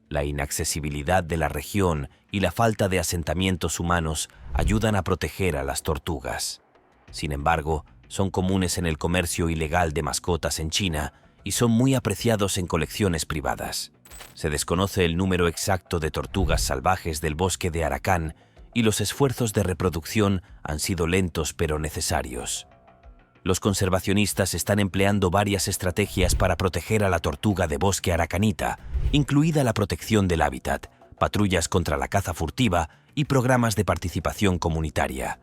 A: La inaccesibilidad de la región y la falta de asentamientos humanos ayudan a proteger a las tortugas. Sin embargo, son comunes en el comercio ilegal de mascotas en China y son muy apreciados en colecciones privadas. Se desconoce el número exacto de tortugas salvajes del bosque de Arakan y los esfuerzos de reproducción han sido lentos pero necesarios. Los conservacionistas están empleando varias estrategias para proteger a la tortuga de bosque arakanita, incluida la protección del hábitat, patrullas contra la caza furtiva y programas de participación comunitaria.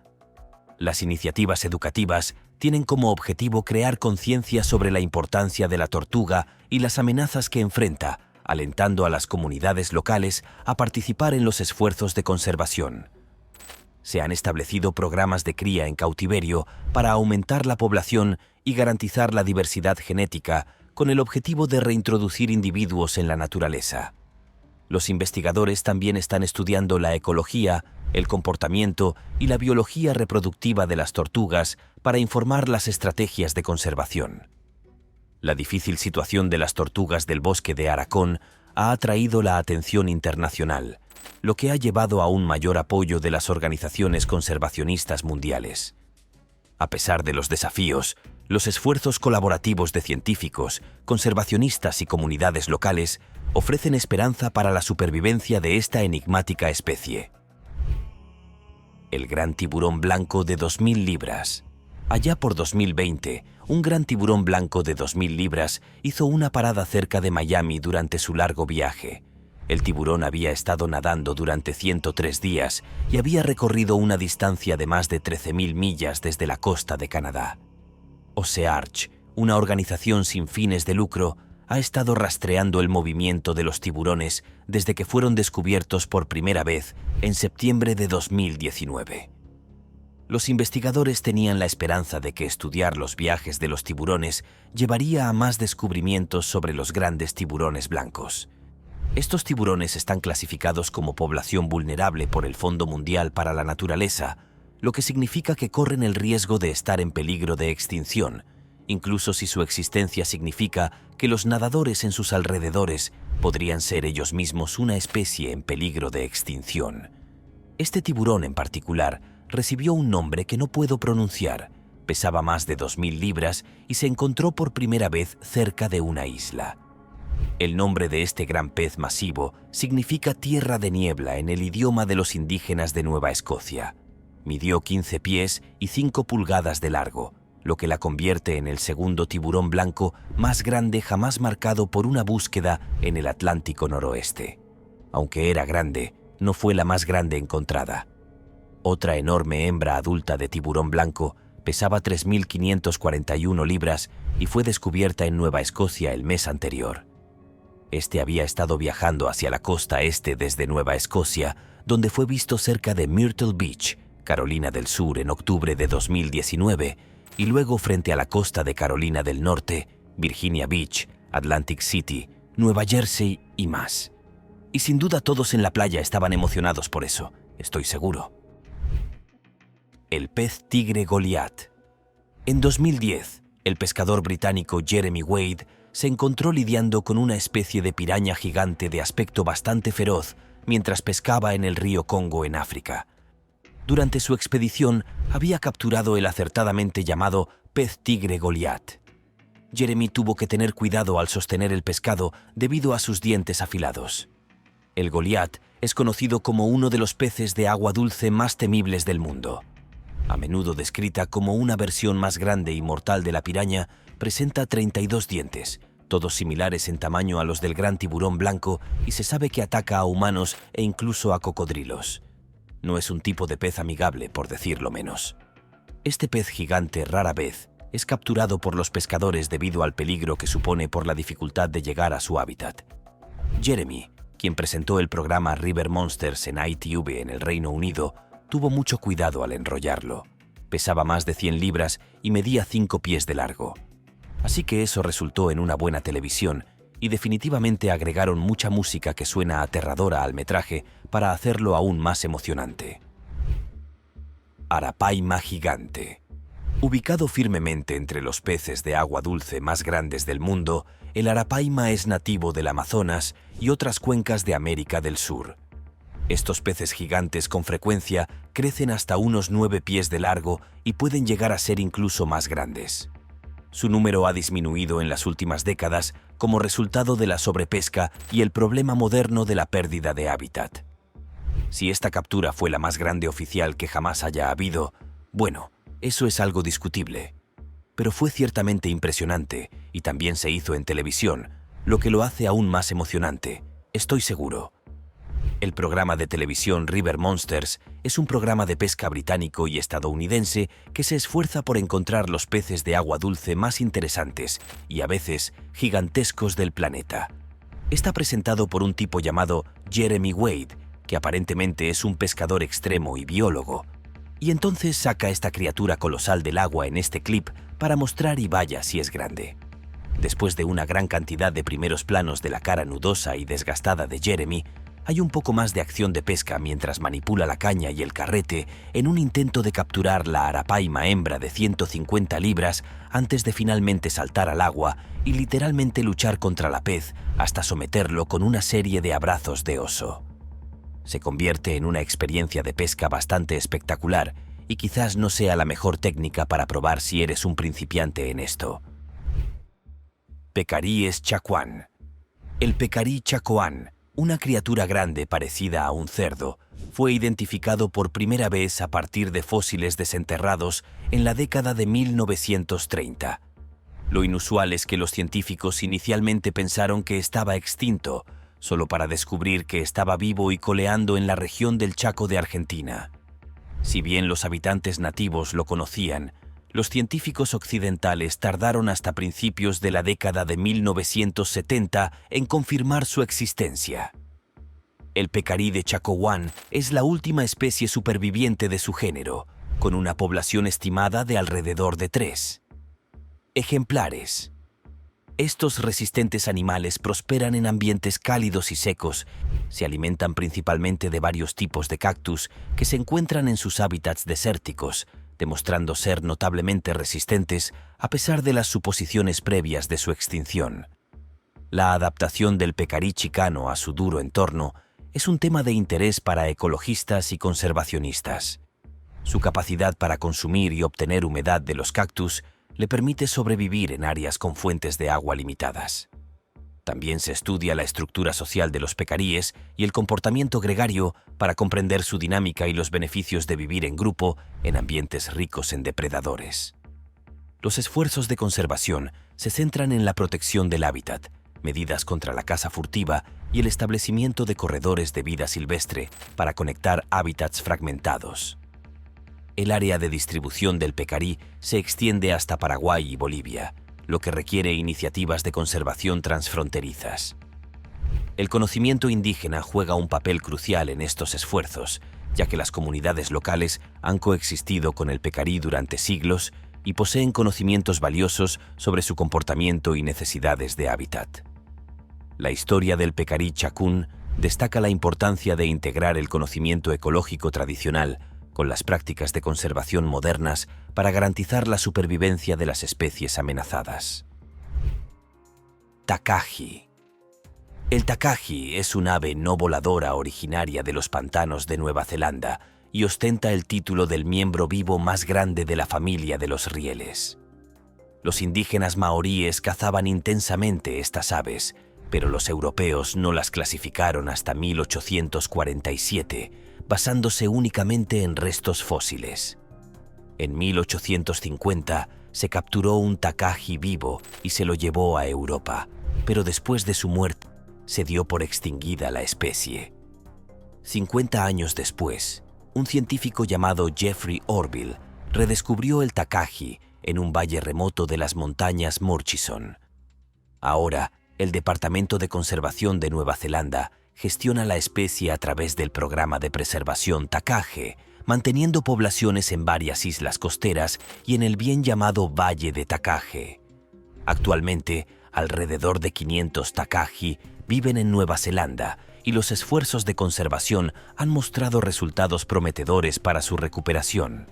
A: Las iniciativas educativas tienen como objetivo crear conciencia sobre la importancia de la tortuga y las amenazas que enfrenta, alentando a las comunidades locales a participar en los esfuerzos de conservación. Se han establecido programas de cría en cautiverio para aumentar la población y garantizar la diversidad genética con el objetivo de reintroducir individuos en la naturaleza. Los investigadores también están estudiando la ecología, el comportamiento y la biología reproductiva de las tortugas para informar las estrategias de conservación. La difícil situación de las tortugas del bosque de Arakan ha atraído la atención internacional, lo que ha llevado a un mayor apoyo de las organizaciones conservacionistas mundiales. A pesar de los desafíos, los esfuerzos colaborativos de científicos, conservacionistas y comunidades locales ofrecen esperanza para la supervivencia de esta enigmática especie. El gran tiburón blanco de 2.000 libras. Allá por 2020, un gran tiburón blanco de 2.000 libras hizo una parada cerca de Miami durante su largo viaje. El tiburón había estado nadando durante 103 días y había recorrido una distancia de más de 13.000 millas desde la costa de Canadá. OceArch, una organización sin fines de lucro, ha estado rastreando el movimiento de los tiburones desde que fueron descubiertos por primera vez en septiembre de 2019. Los investigadores tenían la esperanza de que estudiar los viajes de los tiburones llevaría a más descubrimientos sobre los grandes tiburones blancos. Estos tiburones están clasificados como población vulnerable por el Fondo Mundial para la Naturaleza, lo que significa que corren el riesgo de estar en peligro de extinción, incluso si su existencia significa que los nadadores en sus alrededores podrían ser ellos mismos una especie en peligro de extinción. Este tiburón en particular recibió un nombre que no puedo pronunciar, pesaba más de 2.000 libras y se encontró por primera vez cerca de una isla. El nombre de este gran pez masivo significa tierra de niebla en el idioma de los indígenas de Nueva Escocia. Midió 15 pies y 5 pulgadas de largo, lo que la convierte en el segundo tiburón blanco más grande jamás marcado por una búsqueda en el Atlántico noroeste. aunque era grande, no fue la más grande encontrada. Otra enorme hembra adulta de tiburón blanco pesaba 3.541 libras y fue descubierta en Nueva Escocia el mes anterior. Este había estado viajando hacia la costa este desde Nueva Escocia, donde fue visto cerca de Myrtle Beach, Carolina del Sur, en octubre de 2019, y luego frente a la costa de Carolina del Norte, Virginia Beach, Atlantic City, Nueva Jersey y más. Y sin duda todos en la playa estaban emocionados por eso, estoy seguro. El pez tigre Goliath. En 2010, el pescador británico Jeremy Wade se encontró lidiando con una especie de piraña gigante de aspecto bastante feroz mientras pescaba en el río Congo en África. Durante su expedición había capturado el acertadamente llamado pez tigre Goliath. Jeremy tuvo que tener cuidado al sostener el pescado debido a sus dientes afilados. El Goliath es conocido como uno de los peces de agua dulce más temibles del mundo. A menudo descrita como una versión más grande y mortal de la piraña, presenta 32 dientes, todos similares en tamaño a los del gran tiburón blanco, y se sabe que ataca a humanos e incluso a cocodrilos. No es un tipo de pez amigable, por decirlo menos. Este pez gigante rara vez es capturado por los pescadores debido al peligro que supone por la dificultad de llegar a su hábitat. Jeremy, quien presentó el programa River Monsters en ITV en el Reino Unido, tuvo mucho cuidado al enrollarlo. Pesaba más de 100 libras y medía 5 pies de largo. Así que eso resultó en una buena televisión y definitivamente agregaron mucha música que suena aterradora al metraje para hacerlo aún más emocionante. Arapaima gigante. Ubicado firmemente entre los peces de agua dulce más grandes del mundo, el arapaima es nativo del Amazonas y otras cuencas de América del Sur. Estos peces gigantes con frecuencia crecen hasta unos 9 pies de largo y pueden llegar a ser incluso más grandes. Su número ha disminuido en las últimas décadas como resultado de la sobrepesca y el problema moderno de la pérdida de hábitat. Si esta captura fue la más grande oficial que jamás haya habido, bueno, eso es algo discutible. Pero fue ciertamente impresionante y también se hizo en televisión, lo que lo hace aún más emocionante, estoy seguro. El programa de televisión River Monsters es un programa de pesca británico y estadounidense que se esfuerza por encontrar los peces de agua dulce más interesantes y a veces gigantescos del planeta. Está presentado por un tipo llamado Jeremy Wade, que aparentemente es un pescador extremo y biólogo. Y entonces saca esta criatura colosal del agua en este clip para mostrar y vaya si es grande. Después de una gran cantidad de primeros planos de la cara nudosa y desgastada de Jeremy, hay un poco más de acción de pesca mientras manipula la caña y el carrete en un intento de capturar la arapaima hembra de 150 libras antes de finalmente saltar al agua y literalmente luchar contra la pez hasta someterlo con una serie de abrazos de oso. Se convierte en una experiencia de pesca bastante espectacular y quizás no sea la mejor técnica para probar si eres un principiante en esto. Pecaríes chacuán. El pecarí chacoán, una criatura grande parecida a un cerdo, fue identificado por primera vez a partir de fósiles desenterrados en la década de 1930. Lo inusual es que los científicos inicialmente pensaron que estaba extinto, solo para descubrir que estaba vivo y coleando en la región del Chaco de Argentina. Si bien los habitantes nativos lo conocían, los científicos occidentales tardaron hasta principios de la década de 1970 en confirmar su existencia. El pecarí de Chacoán es la última especie superviviente de su género, con una población estimada de alrededor de 3 ejemplares. Estos resistentes animales prosperan en ambientes cálidos y secos. Se alimentan principalmente de varios tipos de cactus que se encuentran en sus hábitats desérticos, demostrando ser notablemente resistentes a pesar de las suposiciones previas de su extinción. La adaptación del pecarí chicano a su duro entorno es un tema de interés para ecologistas y conservacionistas. Su capacidad para consumir y obtener humedad de los cactus le permite sobrevivir en áreas con fuentes de agua limitadas. También se estudia la estructura social de los pecaríes y el comportamiento gregario para comprender su dinámica y los beneficios de vivir en grupo en ambientes ricos en depredadores. Los esfuerzos de conservación se centran en la protección del hábitat, medidas contra la caza furtiva y el establecimiento de corredores de vida silvestre para conectar hábitats fragmentados. El área de distribución del pecarí se extiende hasta Paraguay y Bolivia, lo que requiere iniciativas de conservación transfronterizas. El conocimiento indígena juega un papel crucial en estos esfuerzos, ya que las comunidades locales han coexistido con el pecarí durante siglos y poseen conocimientos valiosos sobre su comportamiento y necesidades de hábitat. La historia del pecarí chacún destaca la importancia de integrar el conocimiento ecológico tradicional con las prácticas de conservación modernas para garantizar la supervivencia de las especies amenazadas. Tacaji. El tacaji es un ave no voladora originaria de los pantanos de Nueva Zelanda y ostenta el título del miembro vivo más grande de la familia de los rieles. Los indígenas maoríes cazaban intensamente estas aves, pero los europeos no las clasificaron hasta 1847, basándose únicamente en restos fósiles. En 1850 se capturó un tacaji vivo y se lo llevó a Europa, pero después de su muerte se dio por extinguida la especie. 50 años después, un científico llamado Jeffrey Orville redescubrió el tacaji en un valle remoto de las montañas Murchison. Ahora, el Departamento de Conservación de Nueva Zelanda gestiona la especie a través del programa de preservación Takaje, manteniendo poblaciones en varias islas costeras y en el bien llamado Valle de Takaje. Actualmente, alrededor de 500 takaji viven en Nueva Zelanda y los esfuerzos de conservación han mostrado resultados prometedores para su recuperación.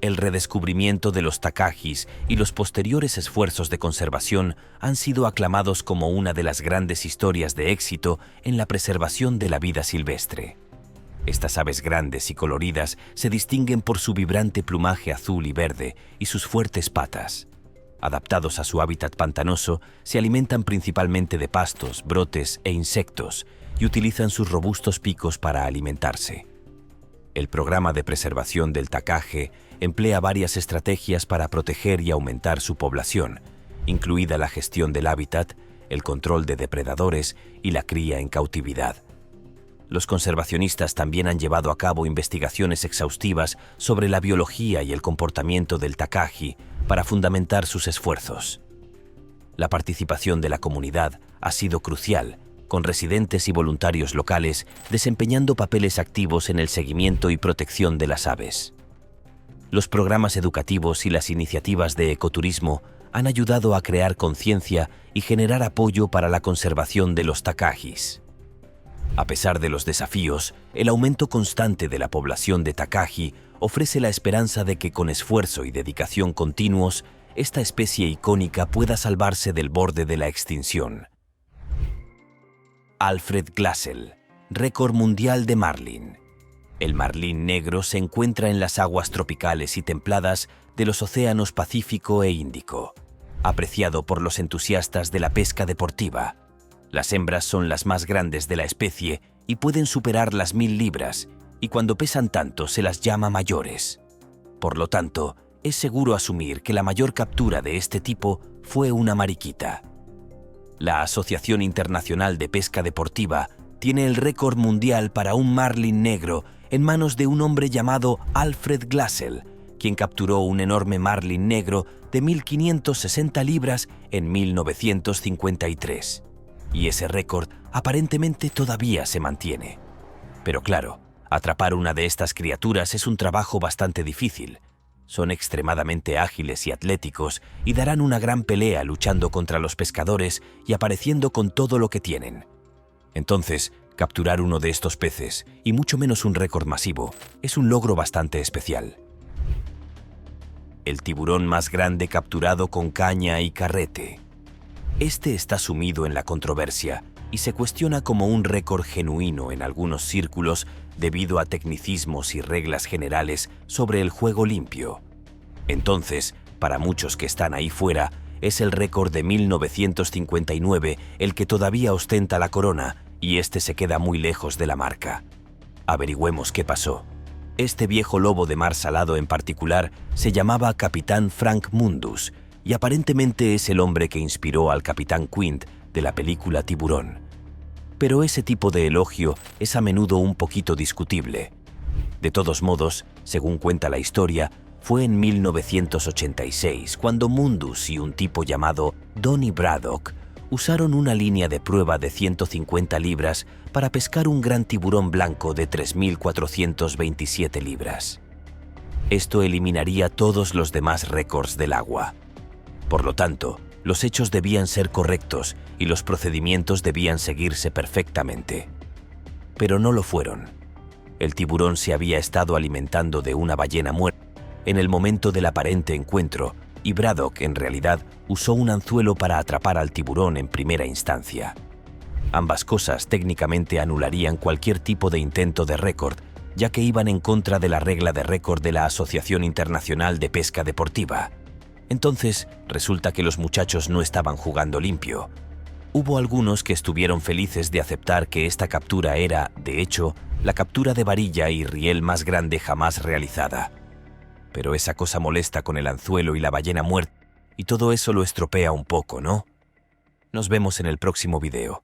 A: El redescubrimiento de los takajis y los posteriores esfuerzos de conservación han sido aclamados como una de las grandes historias de éxito en la preservación de la vida silvestre. Estas aves grandes y coloridas se distinguen por su vibrante plumaje azul y verde y sus fuertes patas. Adaptados a su hábitat pantanoso, se alimentan principalmente de pastos, brotes e insectos y utilizan sus robustos picos para alimentarse. El programa de preservación del tacaje emplea varias estrategias para proteger y aumentar su población, incluida la gestión del hábitat, el control de depredadores y la cría en cautividad. Los conservacionistas también han llevado a cabo investigaciones exhaustivas sobre la biología y el comportamiento del tacaji para fundamentar sus esfuerzos. La participación de la comunidad ha sido crucial, con residentes y voluntarios locales desempeñando papeles activos en el seguimiento y protección de las aves. Los programas educativos y las iniciativas de ecoturismo han ayudado a crear conciencia y generar apoyo para la conservación de los takajis. A pesar de los desafíos, el aumento constante de la población de takaji ofrece la esperanza de que con esfuerzo y dedicación continuos, esta especie icónica pueda salvarse del borde de la extinción. Alfred Glassell, récord mundial de marlin. El marlín negro se encuentra en las aguas tropicales y templadas de los océanos Pacífico e Índico, apreciado por los entusiastas de la pesca deportiva. Las hembras son las más grandes de la especie y pueden superar las 1000 libras, y cuando pesan tanto se las llama mayores. Por lo tanto, es seguro asumir que la mayor captura de este tipo fue una mariquita. La Asociación Internacional de Pesca Deportiva tiene el récord mundial para un marlin negro en manos de un hombre llamado Alfred Glassell, quien capturó un enorme marlin negro de 1560 libras en 1953. Y ese récord aparentemente todavía se mantiene. Pero claro, atrapar una de estas criaturas es un trabajo bastante difícil. Son extremadamente ágiles y atléticos y darán una gran pelea luchando contra los pescadores y apareciendo con todo lo que tienen. Entonces, capturar uno de estos peces, y mucho menos un récord masivo, es un logro bastante especial. El tiburón más grande capturado con caña y carrete. Este está sumido en la controversia y se cuestiona como un récord genuino en algunos círculos debido a tecnicismos y reglas generales sobre el juego limpio. Entonces, para muchos que están ahí fuera, es el récord de 1959 el que todavía ostenta la corona y este se queda muy lejos de la marca. Averigüemos qué pasó. Este viejo lobo de mar salado en particular se llamaba Capitán Frank Mundus y aparentemente es el hombre que inspiró al Capitán Quint de la película Tiburón. Pero ese tipo de elogio es a menudo un poquito discutible. De todos modos, según cuenta la historia, fue en 1986 cuando Mundus y un tipo llamado Donnie Braddock usaron una línea de prueba de 150 libras para pescar un gran tiburón blanco de 3.427 libras. Esto eliminaría todos los demás récords del agua. Por lo tanto, los hechos debían ser correctos y los procedimientos debían seguirse perfectamente. Pero no lo fueron. El tiburón se había estado alimentando de una ballena muerta en el momento del aparente encuentro, y Braddock en realidad usó un anzuelo para atrapar al tiburón en primera instancia. Ambas cosas técnicamente anularían cualquier tipo de intento de récord, ya que iban en contra de la regla de récord de la Asociación Internacional de Pesca Deportiva. Entonces, resulta que los muchachos no estaban jugando limpio. Hubo algunos que estuvieron felices de aceptar que esta captura era, de hecho, la captura de varilla y riel más grande jamás realizada. Pero esa cosa molesta con el anzuelo y la ballena muerta, y todo eso lo estropea un poco, ¿no? Nos vemos en el próximo video.